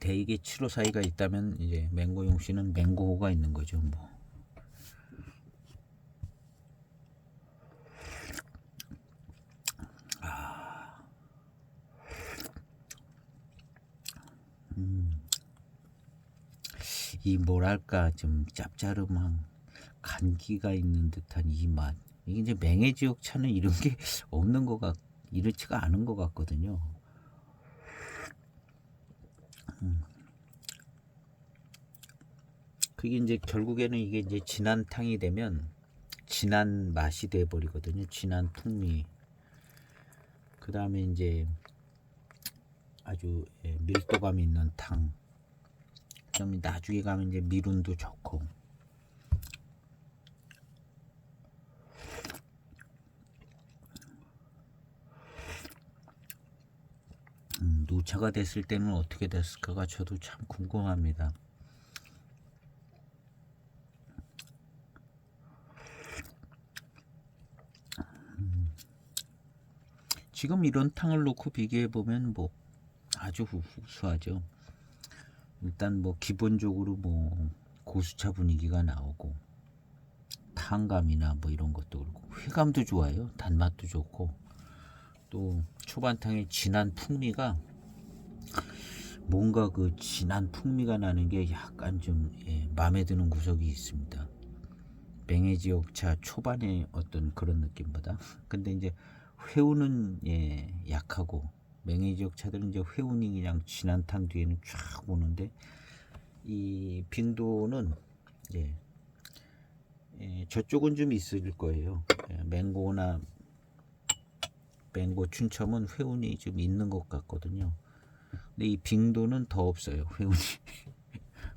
대익의 7호 사이가 있다면 이제 맹고용 씨는 맹고호가 있는 거죠. 뭐. 이 뭐랄까 좀 짭짤한 간기가 있는 듯한 이 맛. 이게 이제 맹해 지역 차는 이런 게 없는 것 이렇지가 않은 것 같거든요. 그게 이제 결국에는 이게 이제 진한 탕이 되면 진한 맛이 돼 버리거든요. 진한 풍미. 그 다음에 이제 아주 밀도감 있는 탕. 그다음에 나중에 가면 이제 미룬도 좋고. 노차가 됐을 때는 어떻게 됐을까가 저도 참 궁금합니다. 지금 이런 탕을 놓고 비교해 보면 뭐 아주 후수하죠. 일단 뭐 기본적으로 뭐 고수차 분위기가 나오고 탕감이나 뭐 이런 것도 그렇고 회감도 좋아요. 단맛도 좋고 또 초반탕의 진한 풍미가 뭔가 그 진한 풍미가 나는 게 약간 좀 마음에 드는 구석이 있습니다. 맹해지옥차 초반의 어떤 그런 느낌보다. 근데 이제 회우는 약하고 맹해지옥 차들은 이제 회운이 그냥 진한 탕 뒤에는 쫙 오는데 이 빙도는 저쪽은 좀 있을 거예요. 맹고나 맹고 춘첨은 회운이 좀 있는 것 같거든요. 근데 이 빙도는 더 없어요. 회운이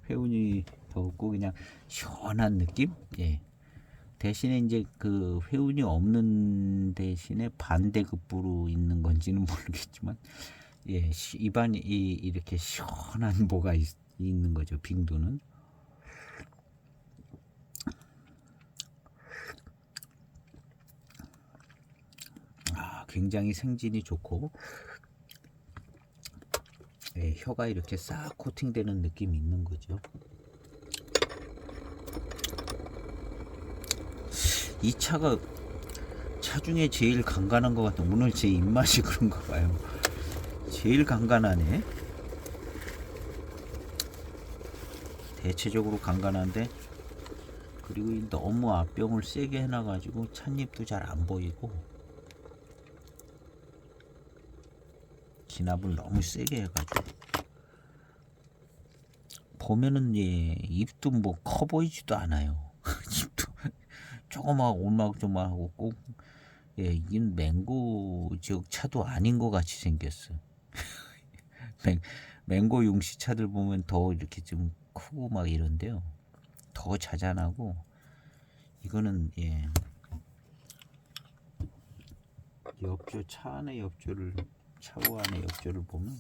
회운이 더 없고 그냥 시원한 느낌. 대신에 이제 그 회운이 없는 대신에 반대급부로 있는 건지는 모르겠지만 입안이 이렇게 시원한 뭐가 있는 거죠. 빙도는. 굉장히 생진이 좋고 혀가 이렇게 싹 코팅되는 느낌이 있는 거죠. 이 차가 차 중에 제일 간간한 것 같아. 오늘 제 입맛이 그런가 봐요. 제일 간간하네. 대체적으로 간간한데 그리고 너무 앞병을 세게 해놔가지고 찻잎도 잘 안 보이고 기납을 너무 세게 해가지고 보면은 입도 뭐 커 보이지도 않아요. 입도 조그마하고 오막조막하고 꼭 이건 맹고 지역 차도 아닌 것 같이 생겼어. 맹고 용시 차들 보면 더 이렇게 좀 크고 막 이런데요. 더 자잔하고 이거는 옆조 차 안의 옆조를 차고 안의 옆조를 보면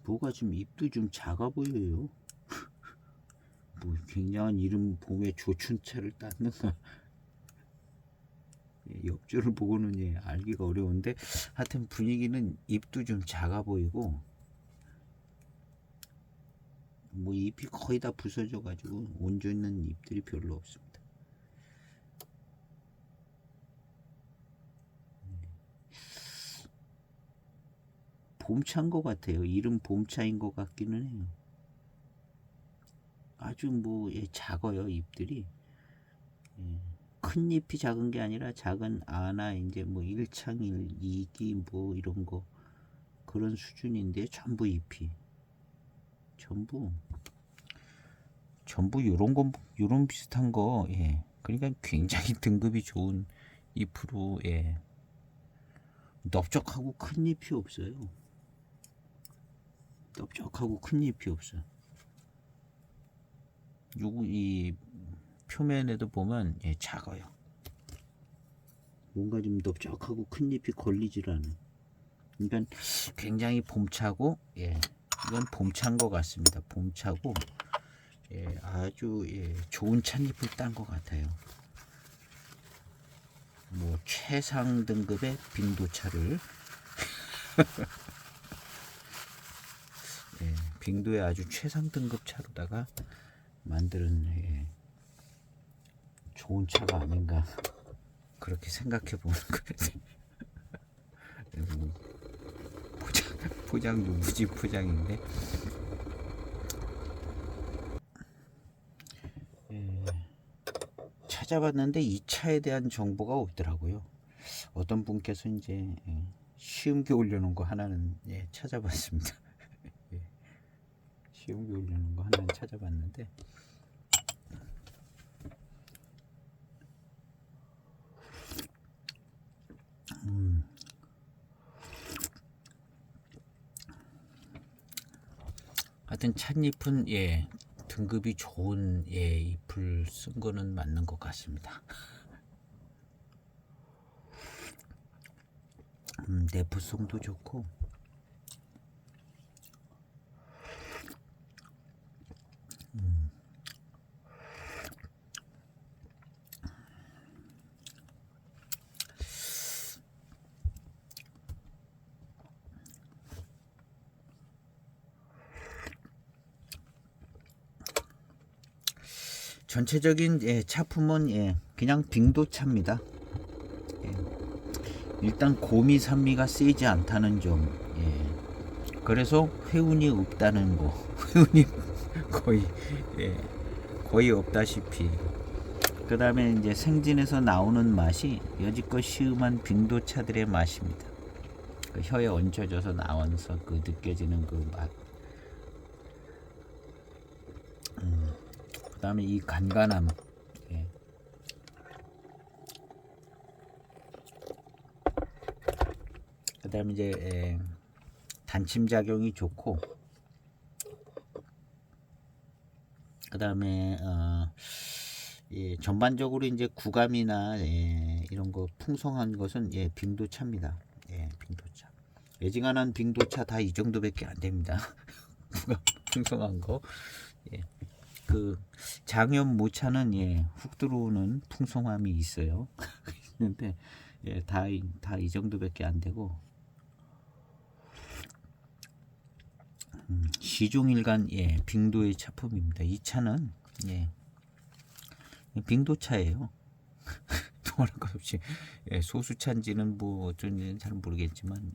뭐가 좀 입도 좀 작아 보여요. 뭐 굉장한 이름 봄에 조춘차를 땄는가. 옆줄을 보고는 알기가 어려운데 하여튼 분위기는 입도 좀 작아 보이고 뭐 잎이 거의 다 부서져 가지고 얹어 있는 잎들이 별로 없습니다. 봄차인 것 같아요. 이름 봄차인 것 같기는 해요. 아주 뭐 작아요 잎들이. 큰 잎이 작은 게 아니라 작은 아나 이제 뭐 1창 2기 뭐 이런 거 그런 수준인데 전부 잎이 전부 요런 거 요런 비슷한 거 그러니까 굉장히 등급이 좋은 잎으로 넓적하고 큰 잎이 없어요. 넓적하고 큰 잎이 없어. 요거 이 표면에도 보면 작아요. 뭔가 좀 넓적하고 큰 잎이 걸리질 않아요. 그러니까 굉장히 봄차고 이건 봄차인 것 같습니다. 봄차고 아주 좋은 찻잎을 딴 것 같아요. 뭐 최상 등급의 빙도차를 빙도의 아주 최상 등급 차로다가 만드는 좋은 차가 아닌가 그렇게 생각해 보는 거예요. 포장도 무지 포장인데 찾아봤는데 이 차에 대한 정보가 없더라고요. 어떤 분께서 이제 시음기 올려놓은 거 하나는 찾아봤습니다. 예, 시음기 올려놓은 거 하나는 찾아봤는데 하여튼 찻잎은 등급이 좋은 잎을 쓴 거는 맞는 것 같습니다. 내포성도 좋고 전체적인 차품은 그냥 빙도차입니다. 일단 고미 산미가 세지 않다는 점, 그래서 회운이 없다는 거, 회운이 거의 거의 없다시피. 그 다음에 이제 생진에서 나오는 맛이 여지껏 시음한 빙도차들의 맛입니다. 그 혀에 얹혀져서 나와서 그 느껴지는 그 맛. 그 다음에 이 간간함. 그 다음에 이제 단침 작용이 좋고, 그 다음에 전반적으로 이제 구감이나 이런 거 풍성한 것은 빙도차입니다. 빙도차. 예지간한 빙도차 다 이 정도밖에 안 됩니다. 구감 풍성한 거. 그 장염 모차는 훅 들어오는 풍성함이 있어요. 있는데 다 이 정도밖에 안 되고, 시종일관 빙도의 차품입니다. 이 차는 빙도차예요. 동할 것 없이 소수차인지는 뭐 어쩐지는 잘 모르겠지만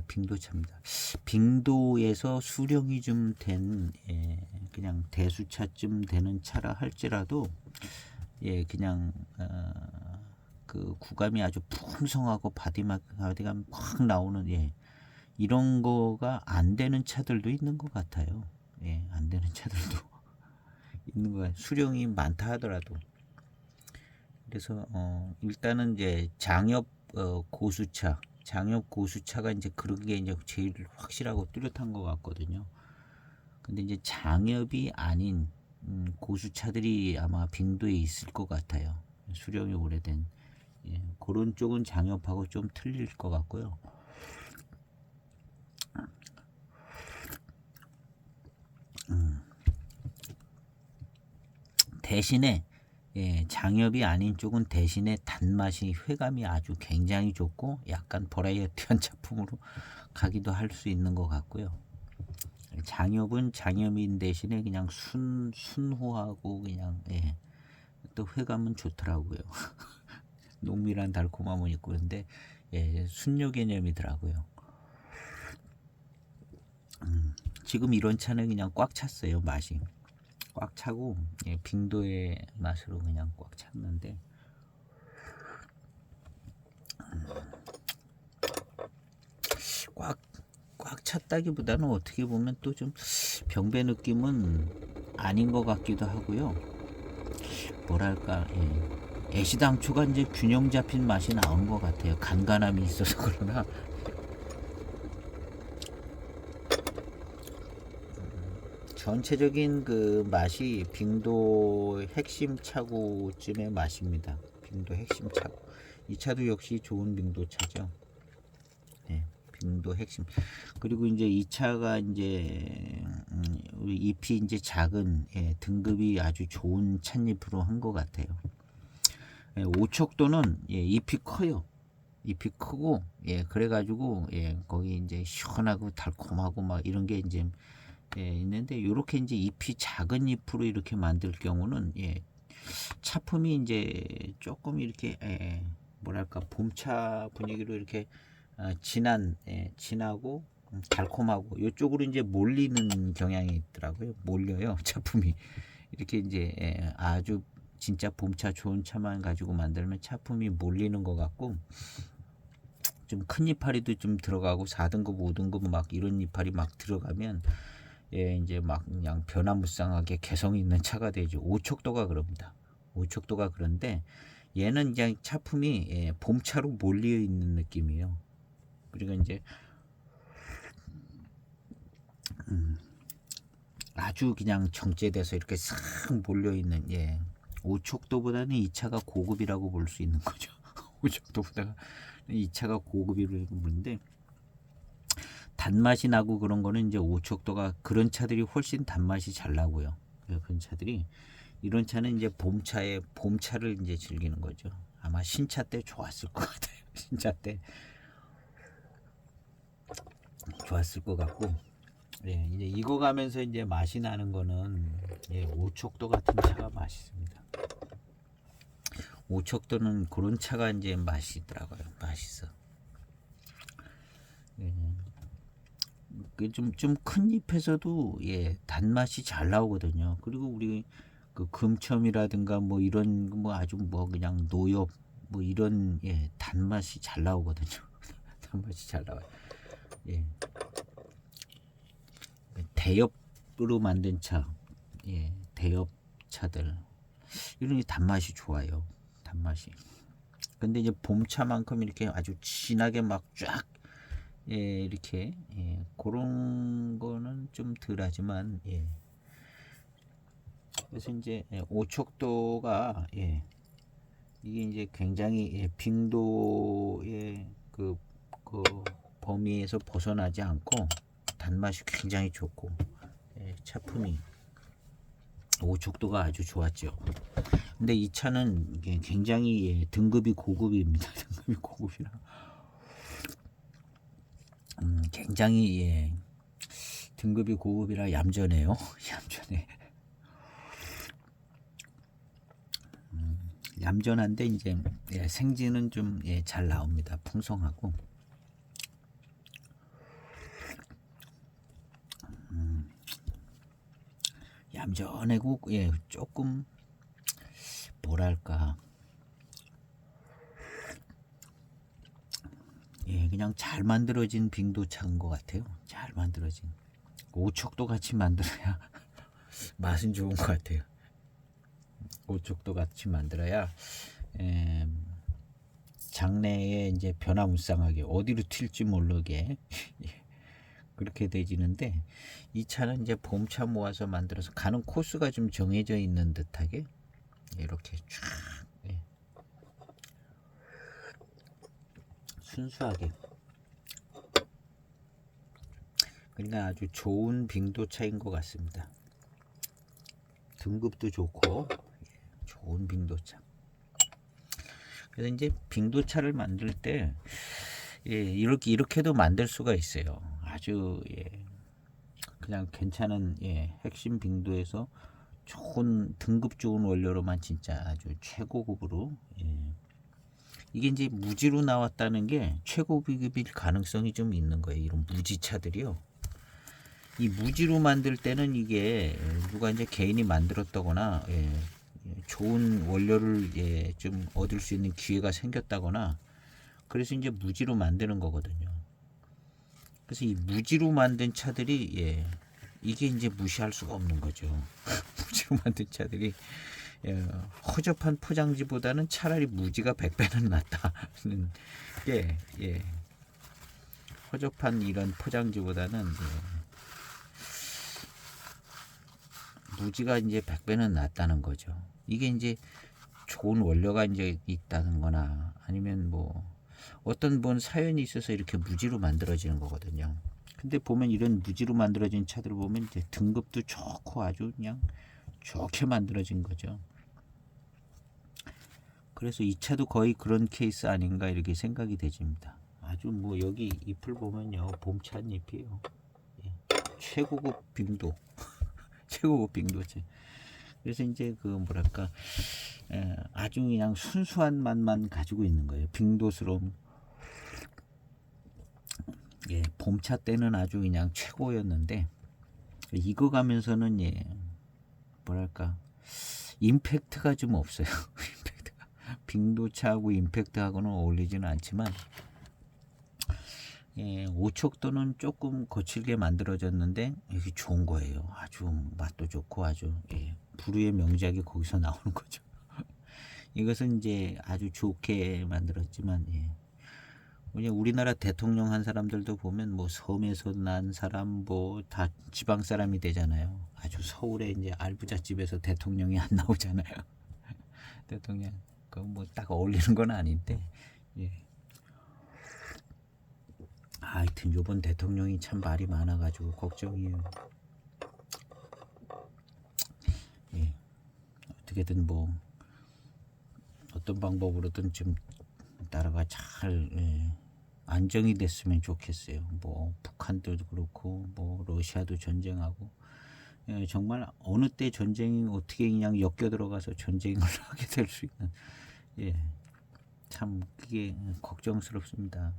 빙도차입니다. 빙도에서 수령이 좀 된 그냥 대수차쯤 되는 차라 할지라도 그냥 그 구감이 아주 풍성하고 바디감 확 나오는 이런 거가 안 되는 차들도 있는 것 같아요. 안 되는 차들도 있는 것 같아요. 수령이 많다 하더라도. 그래서 일단은 이제 장엽 고수차가 이제 그런 게 이제 제일 확실하고 뚜렷한 것 같거든요. 근데 이제 장엽이 아닌 고수차들이 아마 빙도에 있을 것 같아요. 수령이 오래된 그런 쪽은 장엽하고 좀 틀릴 것 같고요. 대신에 장엽이 아닌 쪽은 대신에 단맛이 회감이 아주 굉장히 좋고 약간 버라이어티한 작품으로 가기도 할 수 있는 것 같고요. 장엽은 장엽인 대신에 그냥 순후하고 그냥 또 회감은 좋더라고요. 농밀한 달콤함은 있고 그런데 순료 개념이더라고요. 지금 이런 차는 그냥 꽉 찼어요. 맛이 꽉 차고 빙도의 맛으로 그냥 꽉 찼는데 꽉 찼다기보다는 어떻게 보면 또 좀 병배 느낌은 아닌 것 같기도 하고요. 뭐랄까 애시당초가 이제 균형 잡힌 맛이 나온 것 같아요. 간간함이 있어서 그러나 전체적인 그 맛이 빙도 핵심 차고쯤의 맛입니다. 빙도 핵심 차고. 이 차도 역시 좋은 빙도 차죠. 빙도 핵심. 그리고 이제 이 차가 이제 우리 잎이 이제 작은 등급이 아주 좋은 찻잎으로 한 것 같아요. 오척도는 잎이 커요. 잎이 크고 그래가지고 거기 이제 시원하고 달콤하고 막 이런 게 이제 있는데 이렇게 이제 잎이 작은 잎으로 이렇게 만들 경우는 차품이 이제 조금 이렇게 뭐랄까 봄차 분위기로 이렇게 진하고 달콤하고 이쪽으로 이제 몰리는 경향이 있더라고요. 몰려요 차품이. 이렇게 이제 아주 진짜 봄차 좋은 차만 가지고 만들면 차품이 몰리는 것 같고, 좀 큰 이파리도 좀 들어가고 4등급 5등급 막 이런 이파리 막 들어가면 이제 막 그냥 변화무쌍하게 개성 있는 차가 되죠. 오척도가 그럽니다. 오척도가 그런데 얘는 그냥 차품이 봄차로 몰려 있는 느낌이에요. 그리고 이제 아주 그냥 정제돼서 이렇게 싹 몰려 있는 오척도보다는 이 차가 고급이라고 볼 수 있는 거죠. 오척도보다 이 차가 고급이라고 보는데, 단맛이 나고 그런 거는 이제 오척도가 그런 차들이 훨씬 단맛이 잘 나고요. 그런 차들이, 이런 차는 이제 봄차를 이제 즐기는 거죠. 아마 신차 때 좋았을 것 같아요. 신차 때 좋았을 것 같고, 이제 익어가면서 이제 맛이 나는 거는 오척도 같은 차가 맛있습니다. 오척도는 그런 차가 이제 맛있더라고요. 맛있어. 좀 큰 잎에서도 단맛이 잘 나오거든요. 그리고 우리 그 금첨이라든가 뭐 이런 뭐 아주 뭐 그냥 노엽 뭐 이런 단맛이 잘 나오거든요. 단맛이 잘 나와요. 대엽으로 만든 차, 대엽 차들 이런 게 단맛이 좋아요. 단맛이. 근데 이제 봄차만큼 이렇게 아주 진하게 막 쫙 이렇게 그런 거는 좀 덜하지만 그래서 이제 오척도가 이게 이제 굉장히 빙도의 그 범위에서 벗어나지 않고 단맛이 굉장히 좋고 차품이 오척도가 아주 좋았죠. 근데 이 차는 굉장히 등급이 고급입니다. 등급이 고급이라 굉장히 등급이 고급이라 얌전해요. 얌전해. 얌전한데 이제 생지는 좀 잘 나옵니다. 풍성하고. 얌전하고 조금 뭐랄까 그냥 잘 만들어진 빙도차인 것 같아요. 잘 만들어진 오척도 같이 만들어야 맛은 좋은 것 같아요. 오척도 같이 만들어야 장내에 이제 변화무쌍하게 어디로 튈지 모르게 그렇게 되지는데, 이 차는 이제 봄차 모아서 만들어서 가는 코스가 좀 정해져 있는 듯하게 이렇게 쫙 순수하게, 그러니까 아주 좋은 빙도차인 것 같습니다. 등급도 좋고 좋은 빙도차. 그래서 이제 빙도차를 만들 때 이렇게도 만들 수가 있어요. 아주 그냥 괜찮은 핵심 빙도에서 좋은 등급 좋은 원료로만 진짜 아주 최고급으로 이게 이제 무지로 나왔다는 게 최고급일 가능성이 좀 있는 거예요. 이런 무지차들이요. 이 무지로 만들 때는 이게 누가 이제 개인이 만들었다거나 좋은 원료를 좀 얻을 수 있는 기회가 생겼다거나 그래서 이제 무지로 만드는 거거든요. 그래서 이 무지로 만든 차들이 이게 이제 무시할 수가 없는 거죠. 무지로 만든 차들이 허접한 포장지보다는 차라리 무지가 100배는 낫다는 게 허접한 이런 포장지보다는 무지가 이제 100배는 낫다는 거죠. 이게 이제 좋은 원료가 이제 있다는 거나 아니면 뭐 어떤 분 사연이 있어서 이렇게 무지로 만들어지는 거거든요. 근데 보면 이런 무지로 만들어진 차들 보면 이제 등급도 좋고 아주 그냥 좋게 만들어진 거죠. 그래서 이 차도 거의 그런 케이스 아닌가 이렇게 생각이 되집니다. 아주 뭐 여기 잎을 보면요, 봄찬 잎이에요. 최고급 빙도 최고급 빙도차. 그래서 이제 그 뭐랄까 아주 그냥 순수한 맛만 가지고 있는 거예요. 빙도스러움. 봄차 때는 아주 그냥 최고였는데 익어가면서는 뭐랄까 임팩트가 좀 없어요. 임팩트가 빅노차하고 임팩트하고는 어울리지는 않지만 예, 오척도는 조금 거칠게 만들어졌는데 이게 좋은 거예요. 아주 맛도 좋고 아주 예, 불후의 명작이 거기서 나오는 거죠. 이것은 이제 아주 좋게 만들었지만 예. 그냥 우리나라 대통령 한 사람들도 보면 뭐 섬에서 난 사람 뭐 다 지방 사람이 되잖아요. 아주 서울에 이제 알부잣집에서 대통령이 안 나오잖아요. 대통령 그 뭐 딱 어울리는 건 아닌데 예. 하여튼 요번 대통령이 참 말이 많아가지고 걱정이에요. 예. 어떻게든 뭐 어떤 방법으로든 좀 나라가 잘 예. 안정이 됐으면 좋겠어요. 뭐 북한도 그렇고 뭐 러시아도 전쟁하고 예, 정말 어느 때 전쟁이 어떻게 그냥 엮여 들어가서 전쟁을 하게 될 수 있는 예, 참 그게 걱정스럽습니다.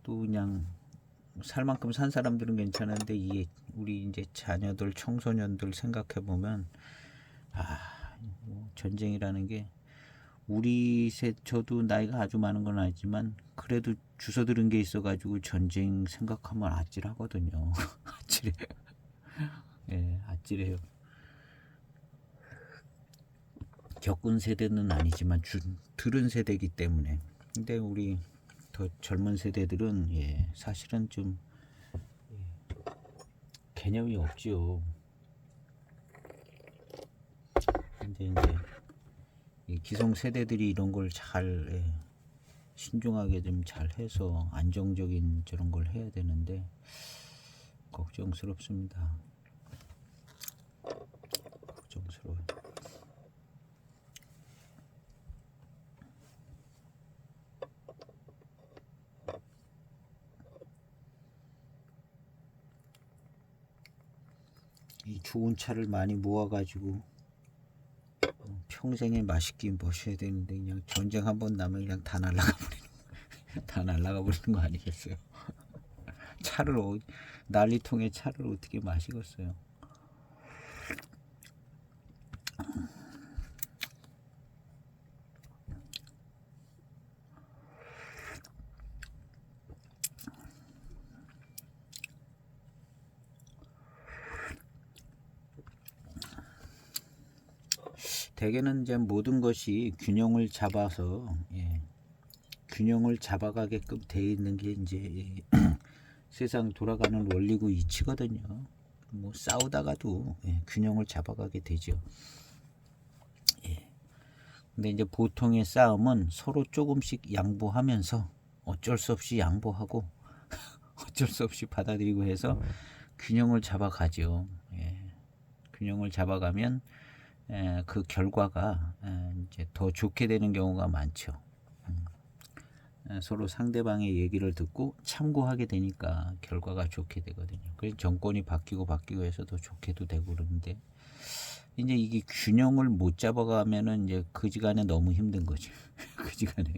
또 그냥 살 만큼 산 사람들은 괜찮은데 이게 우리 이제 자녀들 청소년들 생각해 보면 뭐 전쟁이라는 게 우리 저도 나이가 아주 많은 건 아니지만 그래도 주워 들은 게 있어가지고 전쟁 생각하면 아찔하거든요. 아찔해. 예, 아찔해요. 겪은 세대는 아니지만 들은 세대이기 때문에. 근데 우리 더 젊은 세대들은 예, 사실은 좀 예, 개념이 없지요. 근데 이제 이 기성 세대들이 이런 걸 잘 예, 신중하게 좀 잘 해서 안정적인 저런 걸 해야 되는데 걱정스럽습니다. 걱정스러워요. 이 좋은 차를 많이 모아가지고 평생에 맛있게 모셔야 되는데 그냥 전쟁 한번 나면 그냥 다 날라가 버리는 다 날라가 버리는 거 아니겠어요? 차를 난리통에 차를 어떻게 마시겠어요? 대개는 이제 모든 것이 균형을 잡아서 예, 균형을 잡아가게끔 돼 있는 게 이제 세상 돌아가는 원리고 이치거든요. 뭐 싸우다가도 예, 균형을 잡아가게 되죠. 예. 근데 이제 보통의 싸움은 서로 조금씩 양보하면서 어쩔 수 없이 양보하고 어쩔 수 없이 받아들이고 해서 균형을 잡아가죠. 예. 균형을 잡아가면 그 결과가 이제 더 좋게 되는 경우가 많죠. 서로 상대방의 얘기를 듣고 참고하게 되니까 결과가 좋게 되거든요. 그래서 정권이 바뀌고 해서 더 좋게도 되고 그러는데 이제 이게 균형을 못 잡아가면은 이제 그지간에 너무 힘든 거죠. 그지간에.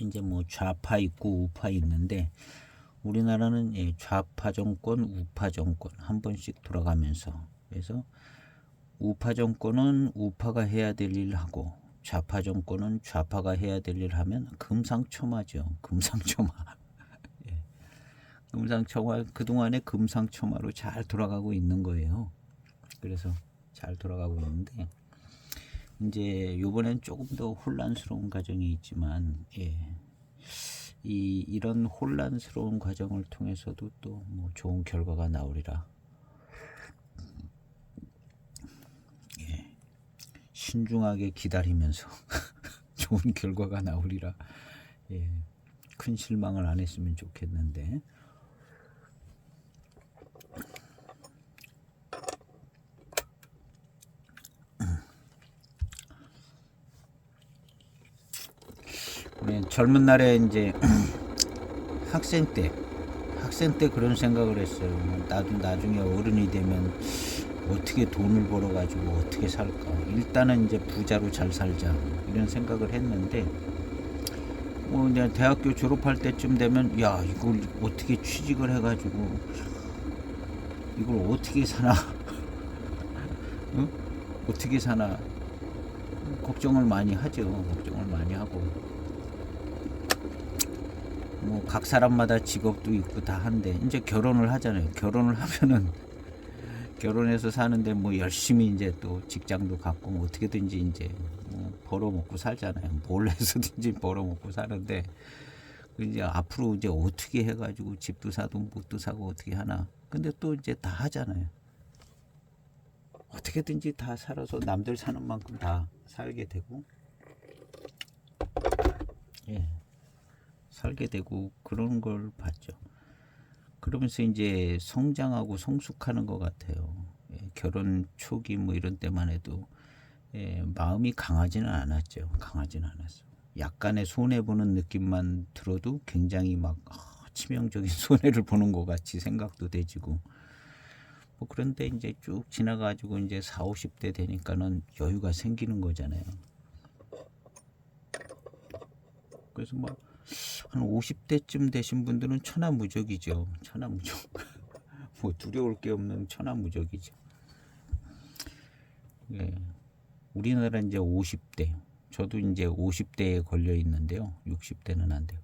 이제 뭐 좌파 있고 우파 있는데 우리나라는 예, 좌파 정권, 우파 정권 한 번씩 돌아가면서 그래서 우파 정권은 우파가 해야 될 일을 하고 좌파 정권은 좌파가 해야 될 일을 하면 금상첨화죠. 금상첨화. 예. 금상첨화 그동안에 금상첨화로 잘 돌아가고 있는 거예요. 그래서 잘 돌아가고 있는데 이제 요번엔 조금 더 혼란스러운 과정이 있지만 예. 이런 혼란스러운 과정을 통해서도 또 뭐 좋은 결과가 나오리라. 예. 신중하게 기다리면서 좋은 결과가 나오리라. 예. 큰 실망을 안 했으면 좋겠는데. 젊은 날에 이제 학생 때 그런 생각을 했어요. 나도 나중에 어른이 되면 어떻게 돈을 벌어가지고 어떻게 살까. 일단은 이제 부자로 잘 살자 이런 생각을 했는데 내가 대학교 졸업할 때쯤 되면 야 이걸 어떻게 취직을 해가지고 이걸 어떻게 사나 응? 어떻게 사나 걱정을 많이 하죠. 걱정을 많이 하고 각 사람마다 직업도 있고 다 한데 이제 결혼을 하잖아요. 결혼을 하면은 결혼해서 사는데 열심히 이제 또 직장도 갖고 어떻게든지 이제 벌어먹고 살잖아요. 뭘 해서든지 벌어먹고 사는데 이제 앞으로 이제 어떻게 해가지고 집도 사도 뭣도 사고 어떻게 하나. 근데 또 이제 다 하잖아요. 어떻게든지 다 살아서 남들 사는 만큼 다 살게 되고, 예, 살게 되고 그런 걸 봤죠. 그러면서 이제 성장하고 성숙하는 것 같아요. 결혼 초기 이런 때만 해도 마음이 강하지는 않았죠. 강하지는 않았어. 약간의 손해 보는 느낌만 들어도 굉장히 치명적인 손해를 보는 것 같이 생각도 되지고. 그런데 이제 쭉 지나가지고 이제 4, 50대 되니까는 여유가 생기는 거잖아요. 그래서 한 50대쯤 되신 분들은 천하무적이죠. 천하무적. 두려울 게 없는 천하무적이죠. 예. 우리나라 이제 50대. 저도 이제 50대에 걸려 있는데요. 60대는 안 돼요.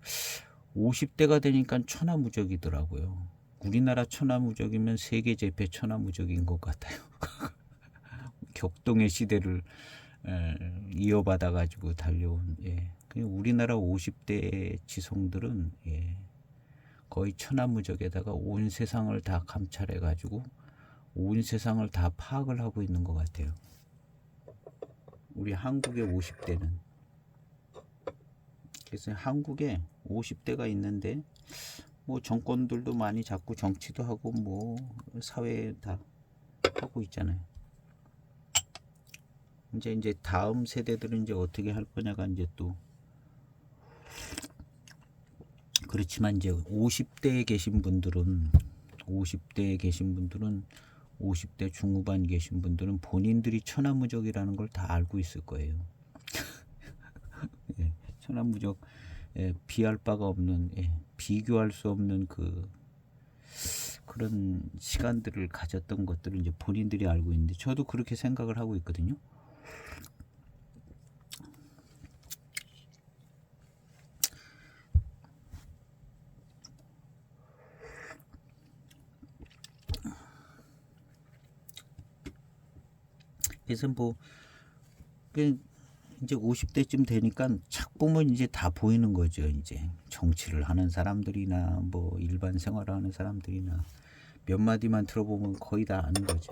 50대가 되니까 천하무적이더라고요. 우리나라 천하무적이면 세계 제패 천하무적인 것 같아요. 격동의 시대를 이어받아 가지고 달려온. 우리나라 50대 지성들은 거의 천하무적에다가 온 세상을 다 감찰해 가지고 온 세상을 다 파악을 하고 있는 것 같아요. 우리 한국의 50대는. 그래서 한국에 50대가 있는데 정권들도 많이 잡고 정치도 하고 사회 다 하고 있잖아요. 이제 다음 세대들은 이제 어떻게 할 거냐가 이제 또. 그렇지만 이제 50대에 계신 분들은 50대 중후반 계신 분들은 본인들이 천하무적이라는 걸 다 알고 있을 거예요. 천하무적, 비할 바가 없는, 비교할 수 없는 그런 시간들을 가졌던 것들을 이제 본인들이 알고 있는데 저도 그렇게 생각을 하고 있거든요. 그래서 이제 50대쯤 되니까 착 보면 이제 다 보이는 거죠. 이제 정치를 하는 사람들이나 일반 생활을 하는 사람들이나 몇 마디만 들어보면 거의 다 아는 거죠.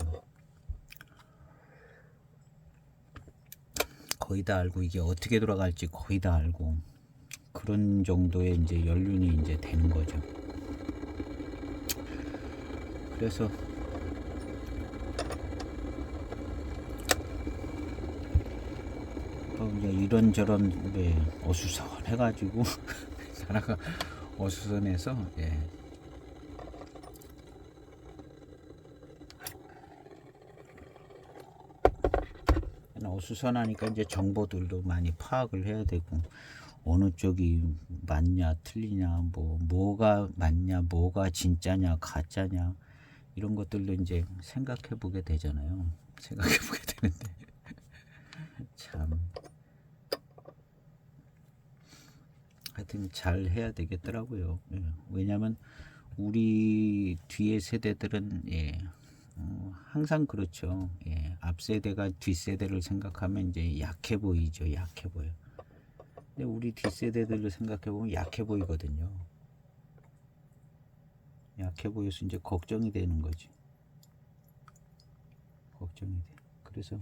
거의 다 알고 이게 어떻게 돌아갈지 거의 다 알고 그런 정도의 이제 연륜이 이제 되는 거죠. 그래서 이제 이런저런 어수선해가지고 나라가 어수선해서 어수선하니까 이제 정보들도 많이 파악을 해야 되고 어느 쪽이 맞냐 틀리냐 뭐가 맞냐 뭐가 진짜냐 가짜냐 이런 것들도 이제 생각해 보게 되잖아요. 생각해 보게 되는데 참 하여튼 잘 해야 되겠더라고요. 왜냐하면 우리 뒤에 세대들은 항상 그렇죠. 앞 세대가 뒷 세대를 생각하면 이제 약해 보이죠. 약해 보여. 근데 우리 뒷 세대들을 생각해 보면 약해 보이거든요. 약해 보여서 이제 걱정이 되는 거지. 걱정이 돼. 그래서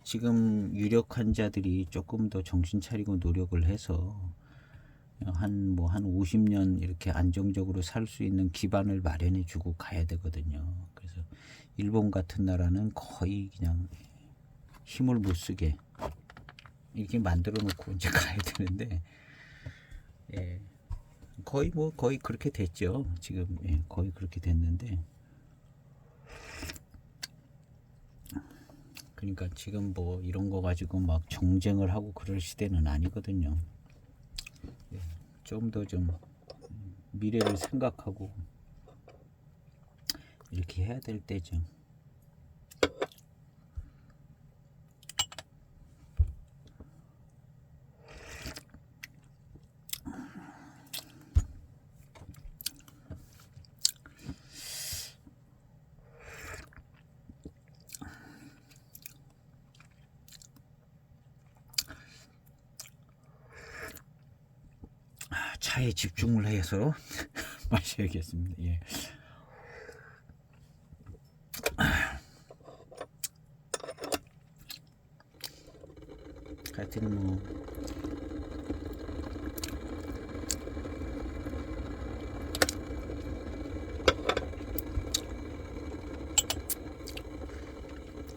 지금 유력 환자들이 조금 더 정신 차리고 노력을 해서 한 50년 이렇게 안정적으로 살 수 있는 기반을 마련해 주고 가야 되거든요. 그래서 일본 같은 나라는 거의 그냥 힘을 못 쓰게 이렇게 만들어 놓고 이제 가야 되는데 거의 그렇게 됐죠. 지금 거의 그렇게 됐는데, 그러니까 지금 뭐 이런 거 가지고 막 정쟁을 하고 그럴 시대는 아니거든요. 좀 더 좀 미래를 생각하고 이렇게 해야 될 때죠. 차에 집중을 해서 마셔야겠습니다. 예. 하여튼 뭐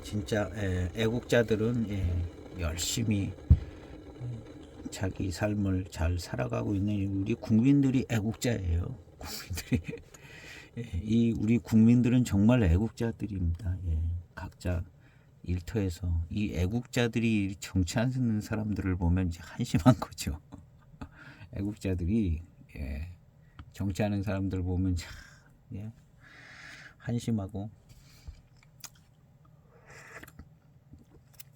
진짜 애국자들은 열심히 자기 삶을 잘 살아가고 있는 우리 국민들이 애국자예요. 국민들이 이 우리 국민들은 정말 애국자들입니다. 각자 일터에서 이 애국자들이 정치하는 사람들을 보면 이제 한심한 거죠. 애국자들이 정치하는 사람들 보면 참 한심하고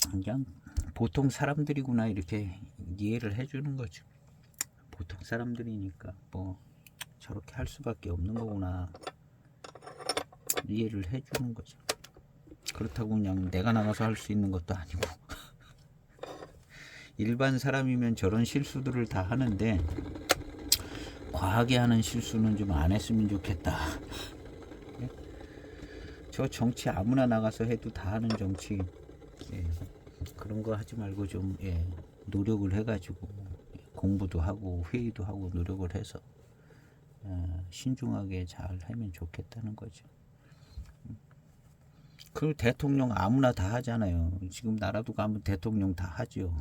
그냥 보통 사람들이구나 이렇게 이해를 해주는 거죠. 보통 사람들이니까 뭐 저렇게 할 수밖에 없는 거구나 이해를 해주는 거죠. 그렇다고 그냥 내가 나가서 할 수 있는 것도 아니고 일반 사람이면 저런 실수들을 다 하는데 과하게 하는 실수는 좀 안 했으면 좋겠다. 저 정치 아무나 나가서 해도 다 하는 정치 그런 거 하지 말고 좀 노력을 해가지고 공부도 하고 회의도 하고 노력을 해서 신중하게 잘 하면 좋겠다는 거죠. 그 대통령 아무나 다 하잖아요. 지금 나라도 가면 대통령 다 하죠.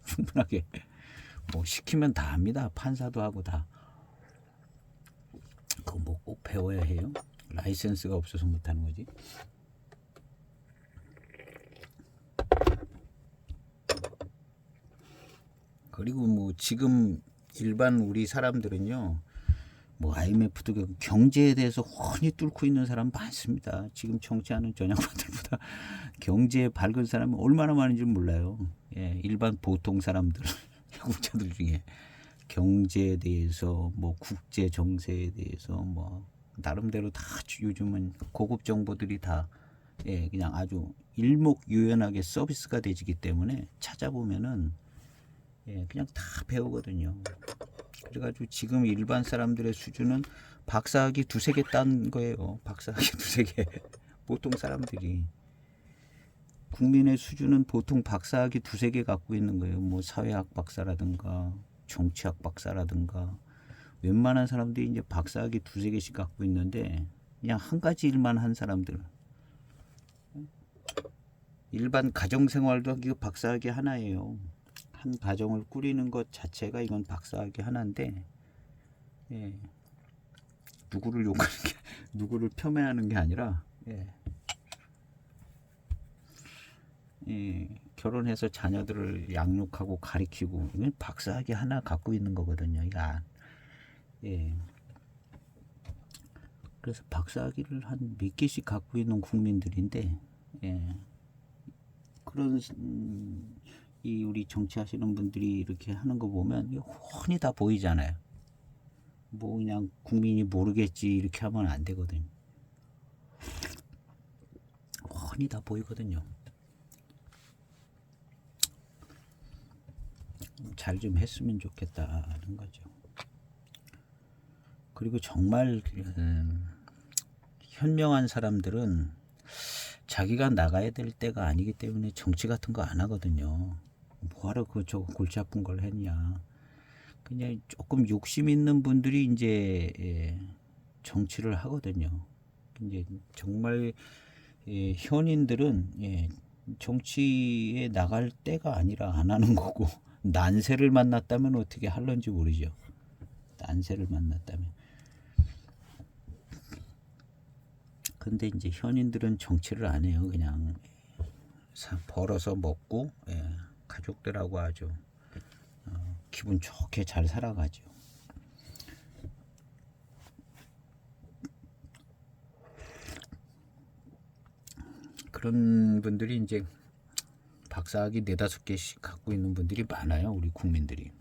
충분하게 뭐 시키면 다 합니다. 판사도 하고 다. 그거 뭐 꼭 배워야 해요? 라이센스가 없어서 못하는 거지. 그리고 뭐 지금 일반 우리 사람들은요, 뭐 IMF도 경제에 대해서 훤히 뚫고 있는 사람 많습니다. 지금 정치하는 전향파들보다 경제에 밝은 사람이 얼마나 많은지 몰라요. 일반 보통 사람들, 애국자들 중에 경제에 대해서 뭐 국제 정세에 대해서 뭐 나름대로 다 요즘은 고급 정보들이 다 그냥 아주 일목요연하게 서비스가 되지기 때문에 찾아보면은 그냥 다 배우거든요. 그래가지고 지금 일반 사람들의 수준은 박사학위 두세 개 딴 거예요. 박사학위 두세 개. 보통 사람들이 국민의 수준은 보통 박사학위 두세 개 갖고 있는 거예요. 뭐 사회학 박사라든가 정치학 박사라든가 웬만한 사람들이 이제 박사학위 두세 개씩 갖고 있는데 그냥 한 가지 일만 한 사람들. 일반 가정생활도 하기 박사학위 하나예요. 한 가정을 꾸리는 것 자체가 이건 박사학위 하나인데 누구를 욕하는 게 누구를 폄훼하는 게 아니라 결혼해서 자녀들을 양육하고 가리키고 이건 박사학위 하나 갖고 있는 거거든요. 그래서 박사학위를 한 몇 개씩 갖고 있는 국민들인데 그런 이 우리 정치하시는 분들이 이렇게 하는 거 보면 훤히 다 보이잖아요. 뭐 그냥 국민이 모르겠지 이렇게 하면 안 되거든요. 훤히 다 보이거든요. 잘 좀 했으면 좋겠다는 거죠. 그리고 정말 현명한 사람들은 자기가 나가야 될 때가 아니기 때문에 정치 같은 거 안 하거든요. 뭐하러 저거 골치 아픈 걸 했냐. 그냥 조금 욕심 있는 분들이 이제 정치를 하거든요. 이제 정말 현인들은 정치에 나갈 때가 아니라 안 하는 거고 난세를 만났다면 어떻게 할런지 모르죠. 딴새를 만났다면. 근데 이제 현인들은 정치를 안 해요. 그냥 벌어서 먹고 가족들하고 아주 기분 좋게 잘 살아가죠. 그런 분들이 이제 박사학위 4-5개씩 갖고 있는 분들이 많아요. 우리 국민들이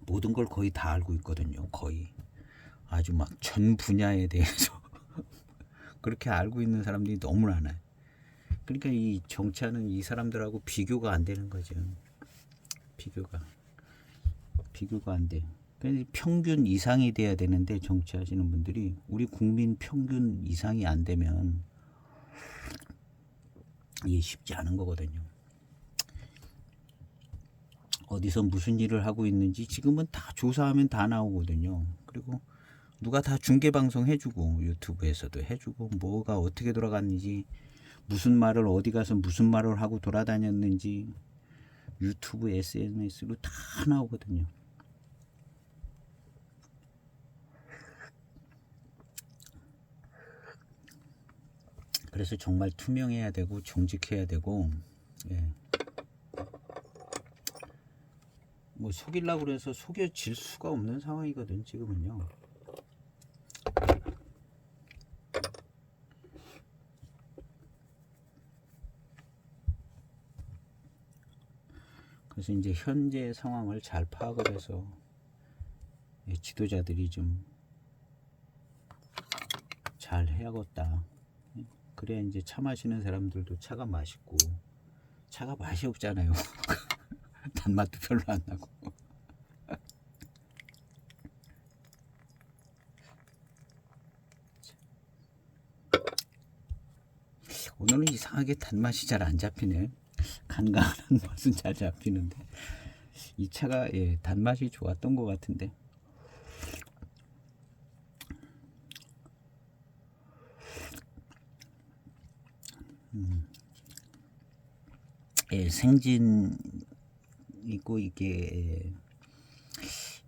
모든 걸 거의 다 알고 있거든요. 거의 아주 막 전 분야에 대해서 그렇게 알고 있는 사람들이 너무 많아요. 그러니까 이 정치하는 이 사람들하고 비교가 안 되는 거죠. 비교가 안 돼. 그러니까 평균 이상이 돼야 되는데 정치하시는 분들이 우리 국민 평균 이상이 안 되면 이게 쉽지 않은 거거든요. 어디서 무슨 일을 하고 있는지 지금은 다 조사하면 다 나오거든요. 그리고 누가 다 중계방송 해주고 유튜브에서도 해주고 뭐가 어떻게 돌아갔는지 무슨 말을 어디 가서 무슨 말을 하고 돌아다녔는지 유튜브 SNS로 다 나오거든요. 그래서 정말 투명해야 되고 정직해야 되고 뭐 속이려고 그래서 속여질 수가 없는 상황이거든 지금은요. 그래서 이제 현재 상황을 잘 파악을 해서 지도자들이 좀 잘 해야겠다. 그래야 이제 차 마시는 사람들도 차가 맛있고 차가 맛이 없잖아요. 단맛도 별로 안 나고. 오늘은 이상하게 단맛이 잘 안 잡히네. 간간한 맛은 잘 잡히는데 이 차가 단맛이 좋았던 것 같은데. 생진 있고 이게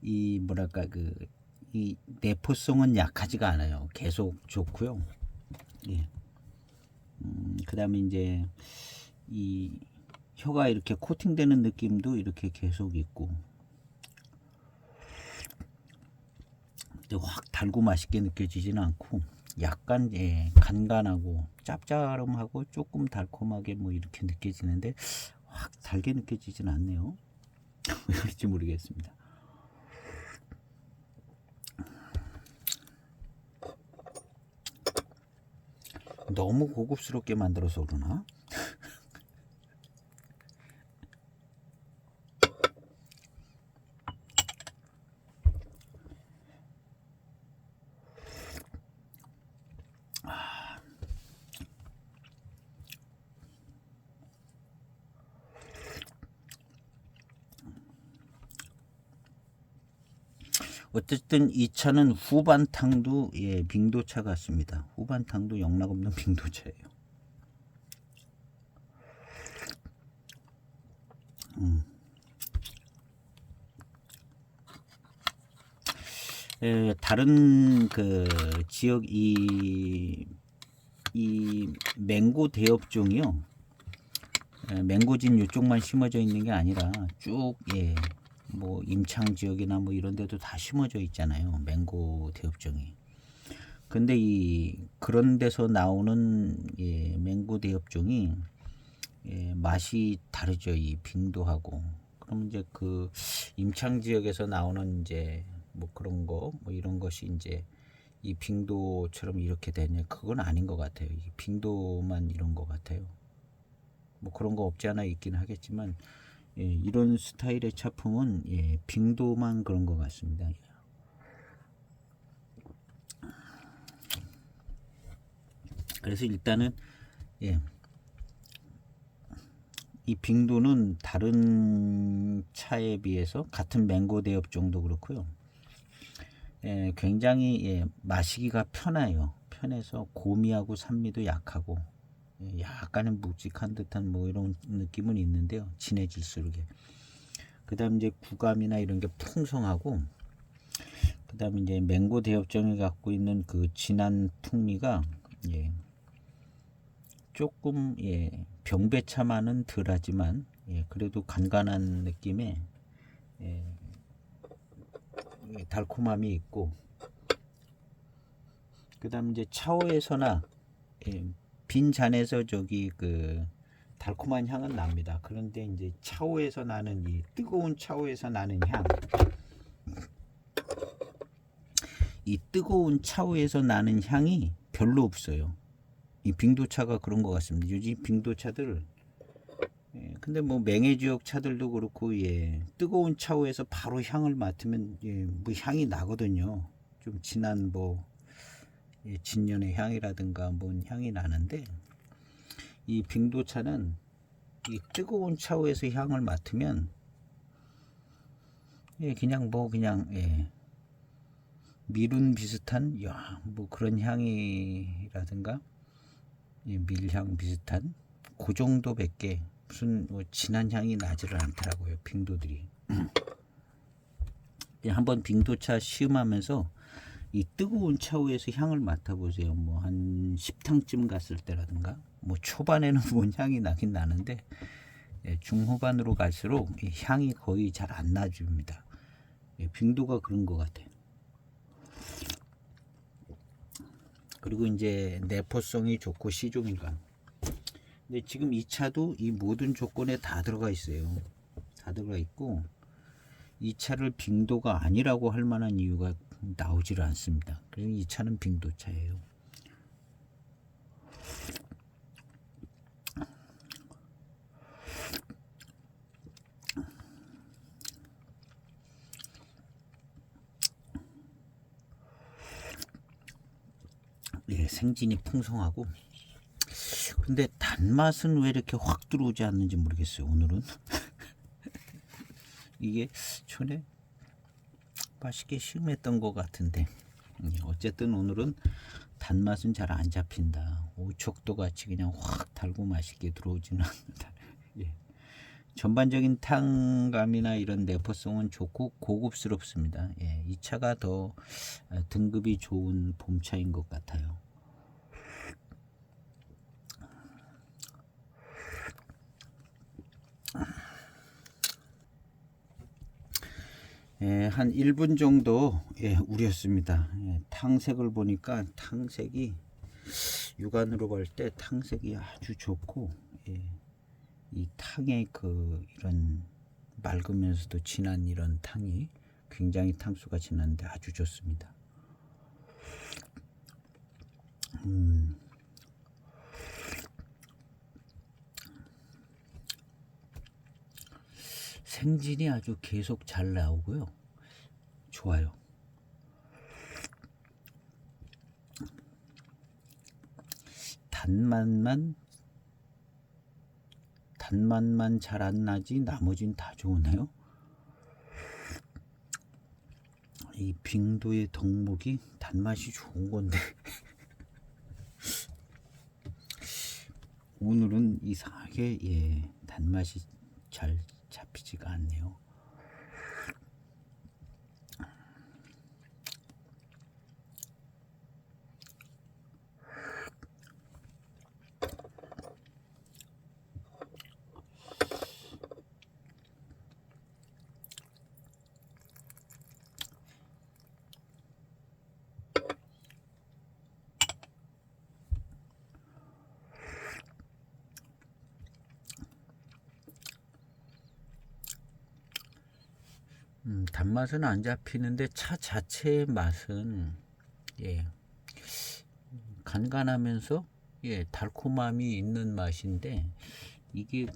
이 뭐랄까 이 내포성은 약하지가 않아요. 계속 좋고요. 그다음에 이제 이 혀가 이렇게 코팅되는 느낌도 이렇게 계속 있고, 근데 확 달고 맛있게 느껴지지는 않고 약간 간간하고 짭짤하고 조금 달콤하게 뭐 이렇게 느껴지는데 확 달게 느껴지진 않네요. 왜 그런지 모르겠습니다. 너무 고급스럽게 만들어서 그러나? 어쨌든 이 차는 후반탕도 빙도차 같습니다. 후반탕도 영락없는 빙도차예요. 다른 그 지역 이 맹고 대엽종이요. 맹고진 이쪽만 심어져 있는 게 아니라 쭉 뭐 임창 지역이나 뭐 이런 데도 다 심어져 있잖아요. 맹고 대엽종이. 근데 그런 데서 나오는 맹고 대엽종이 맛이 다르죠. 이 빙도하고. 그럼 이제 그 임창 지역에서 나오는 이제 뭐 그런 거 뭐 이런 것이 이제 이 빙도처럼 이렇게 되냐, 그건 아닌 것 같아요. 이 빙도만 이런 것 같아요. 뭐 그런 거 없지 않아 있긴 하겠지만 이런 스타일의 차품은 빙도만 그런 것 같습니다. 그래서 일단은 이 빙도는 다른 차에 비해서 같은 맹고 대엽종도 그렇고요. 굉장히 마시기가 편해요. 편해서 고미하고 산미도 약하고 약간은 묵직한 듯한 뭐 이런 느낌은 있는데요. 진해질수록. 그 다음 이제 구감이나 이런 게 풍성하고 그다음에 이제 맹고 대엽정이 갖고 있는 그 진한 풍미가 예, 조금 예, 병배차만은 덜하지만 예, 그래도 간간한 느낌의 예, 예, 달콤함이 있고, 그다음 이제 차오에서나 예, 빈 잔에서 저기 그 달콤한 향은 납니다. 그런데 이제 차오에서 나는 이 뜨거운 차오에서 나는 향, 이 뜨거운 차오에서 나는 향이 별로 없어요. 이 빙도차가 그런 것 같습니다. 요즘 빙도차들 예, 근데 뭐 맹해지역 차들도 그렇고 예, 뜨거운 차오에서 바로 향을 맡으면 예, 뭐 향이 나거든요. 좀 진한 뭐 예, 진년의 향이라든가 뭔 향이 나는데, 이 빙도차는 이 뜨거운 차오에서 향을 맡으면 예, 그냥 뭐 그냥 예, 밀운 비슷한 야, 뭐 그런 향이라든가 예, 밀향 비슷한 그 정도밖에 무슨 뭐 진한 향이 나지를 않더라고요, 빙도들이. 예, 한번 빙도차 시음하면서 이 뜨거운 차후에서 향을 맡아보세요. 뭐 한 10탕쯤 갔을 때라든가, 뭐 초반에는 뭔 향이 나긴 나는데 예, 중후반으로 갈수록 이 향이 거의 잘 안 나줍니다. 예, 빙도가 그런 것 같아요. 그리고 이제 내포성이 좋고 시종일관. 근데 지금 이 차도 이 모든 조건에 다 들어가 있어요. 다 들어가 있고, 이 차를 빙도가 아니라고 할 만한 이유가 나오지를 않습니다. 그래서 이 차는 빙도차예요. 예, 생진이 풍성하고, 근데 단맛은 왜 이렇게 확 들어오지 않는지 모르겠어요. 오늘은 이게 전에 맛있게 시음했던 것 같은데 어쨌든 오늘은 단맛은 잘 안 잡힌다. 오촉도 같이 그냥 확 달고 맛있게 들어오지는 않는다. 예. 전반적인 탕감이나 이런 내포성은 좋고 고급스럽습니다. 예, 이 차가 더 등급이 좋은 봄차인 것 같아요. 예, 한 1분 정도 예, 우렸습니다. 예, 탕색을 보니까 탕색이 육안으로 볼 때 탕색이 아주 좋고 예, 이 탕의 그 이런 맑으면서도 진한 이런 탕이 굉장히 탕수가 진한데 아주 좋습니다. 생진이 아주 계속 잘 나오고요. 좋아요. 단맛만 잘 안 나지 나머진 다 좋으네요. 이 빙도의 덕목이 단맛이 좋은 건데 오늘은 이상하게 예, 단맛이 잘 잡히지가 않네요. 단맛은 안 잡히는데 차 자체의 맛은 예, 간간하면서 예, 달콤함이 있는 맛인데 이게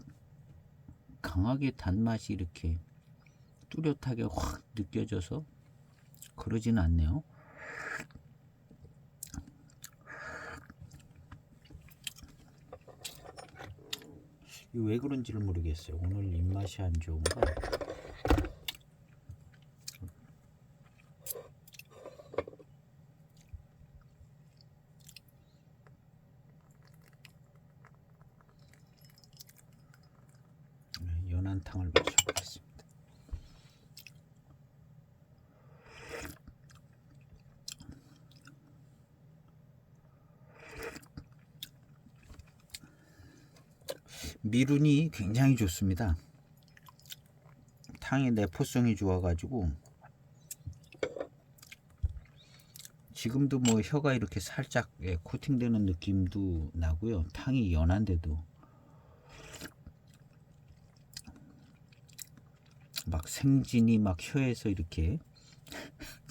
강하게 단맛이 이렇게 뚜렷하게 확 느껴져서 그러지는 않네요. 왜 그런지를 모르겠어요. 오늘 입맛이 안 좋은가? 연한 탕을 마셔보겠습니다. 미룬이 굉장히 좋습니다. 탕의 내포성이 좋아가지고 지금도 뭐 혀가 이렇게 살짝 코팅되는 느낌도 나고요. 탕이 연한데도 막 생진이 막 혀에서 이렇게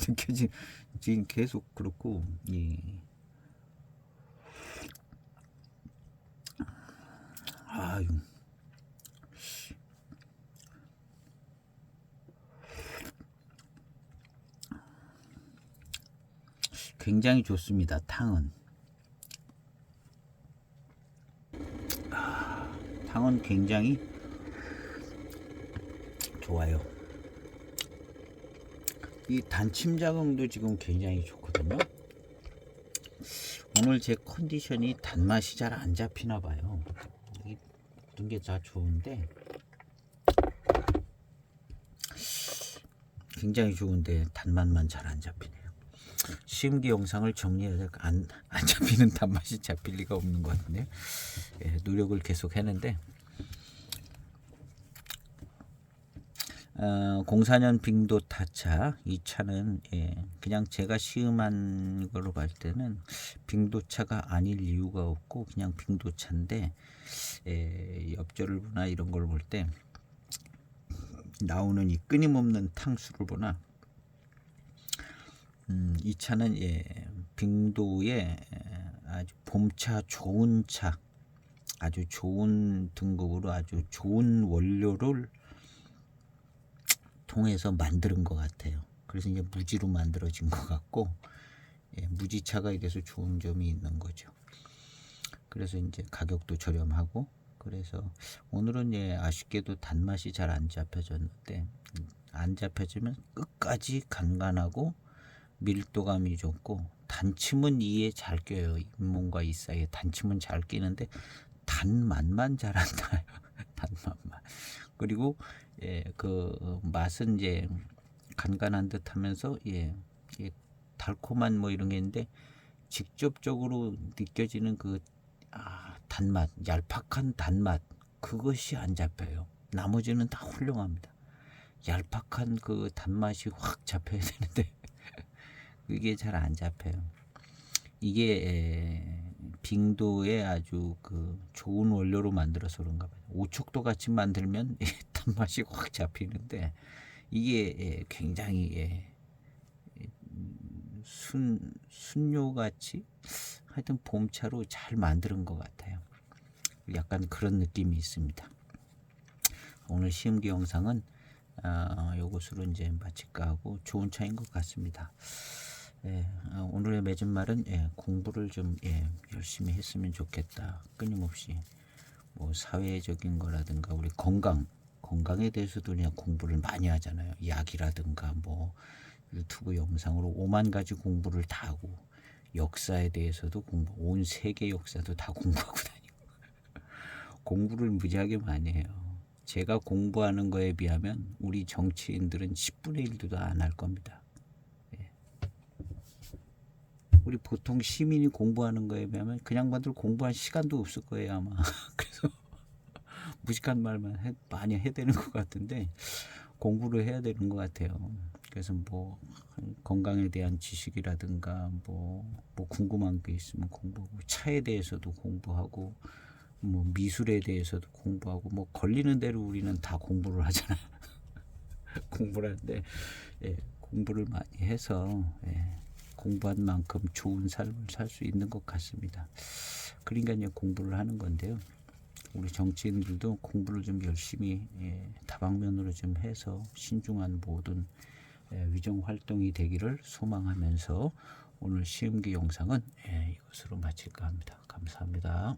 느껴지긴 계속 그렇고, 예. 아유. 굉장히 좋습니다. 탕은. 탕은 굉장히 좋아요. 이 단침 자극도 지금 굉장히 좋거든요. 오늘 제 컨디션이 단맛이 잘 안 잡히나 봐요. 모든 게 다 좋은데 굉장히 좋은데 단맛만 잘 안 잡히네요. 시음기 영상을 정리해서 안 잡히는 단맛이 잡힐 리가 없는 것 같네요. 예, 노력을 계속 했는데 04년 빙도 타차 이 차는 그냥 제가 시음한 걸로 볼 때는 빙도차가 아닐 이유가 없고 그냥 빙도차인데 엽전을 보나 이런 걸 볼 때 나오는 이 끊임없는 탕수를 보나 이 차는 빙도의 아주 봄차 좋은 차, 아주 좋은 등급으로 아주 좋은 원료를 통해서 만드는 것 같아요. 그래서 이제 무지로 만들어진 것 같고 무지차가 이래서 좋은 점이 있는 거죠. 그래서 이제 가격도 저렴하고 그래서 오늘은 아쉽게도 단맛이 잘 안 잡혀졌는데 안 잡혀지면 끝까지 간간하고 밀도감이 좋고 단침은 이에 잘 껴요. 잇몸과 이 사이에 단침은 잘 끼는데 단맛만 잘 안 나요. 단맛만. 그리고 그 맛은 이제 간간한 듯하면서 달콤한 뭐 이런 게 있는데 직접적으로 느껴지는 그 단맛, 얄팍한 단맛 그것이 안 잡혀요. 나머지는 다 훌륭합니다. 얄팍한 그 단맛이 확 잡혀야 되는데 그게 잘 안 잡혀요. 이게 빙도에 아주 그 좋은 원료로 만들어서 그런가 봐요. 오촉도 같이 만들면 단맛이 확 잡히는데 이게 굉장히 순료같이 하여튼 봄차로 잘 만드는 것 같아요. 약간 그런 느낌이 있습니다. 오늘 시음기 영상은 요것으로 이제 마칠까 하고 좋은 차인 것 같습니다. 오늘의 맺은 말은 공부를 좀 열심히 했으면 좋겠다. 끊임없이 뭐 사회적인 거라든가 우리 건강에 대해서도 그냥 공부를 많이 하잖아요. 약이라든가 뭐 유튜브 영상으로 5만 가지 공부를 다 하고 역사에 대해서도 온 세계 역사도 다 공부하고 다니고 공부를 무지하게 많이 해요. 제가 공부하는 거에 비하면 우리 정치인들은 10분의 1도 안 할 겁니다. 우리 보통 시민이 공부하는 거에 비하면 그냥 만들 공부할 시간도 없을 거예요 아마. 그래서 무식한 말만 많이 해야 되는 것 같은데 공부를 해야 되는 것 같아요. 그래서 뭐 건강에 대한 지식이라든가 뭐 궁금한 게 있으면 공부하고 차에 대해서도 공부하고 뭐 미술에 대해서도 공부하고 뭐 걸리는 대로 우리는 다 공부를 하잖아요. 공부를 하는데 공부를 많이 해서 공부한 만큼 좋은 삶을 살 수 있는 것 같습니다. 그러니까 이제 공부를 하는 건데요. 우리 정치인들도 공부를 좀 열심히 다방면으로 좀 해서 신중한 모든 위정 활동이 되기를 소망하면서 오늘 시음기 영상은 이것으로 마칠까 합니다. 감사합니다.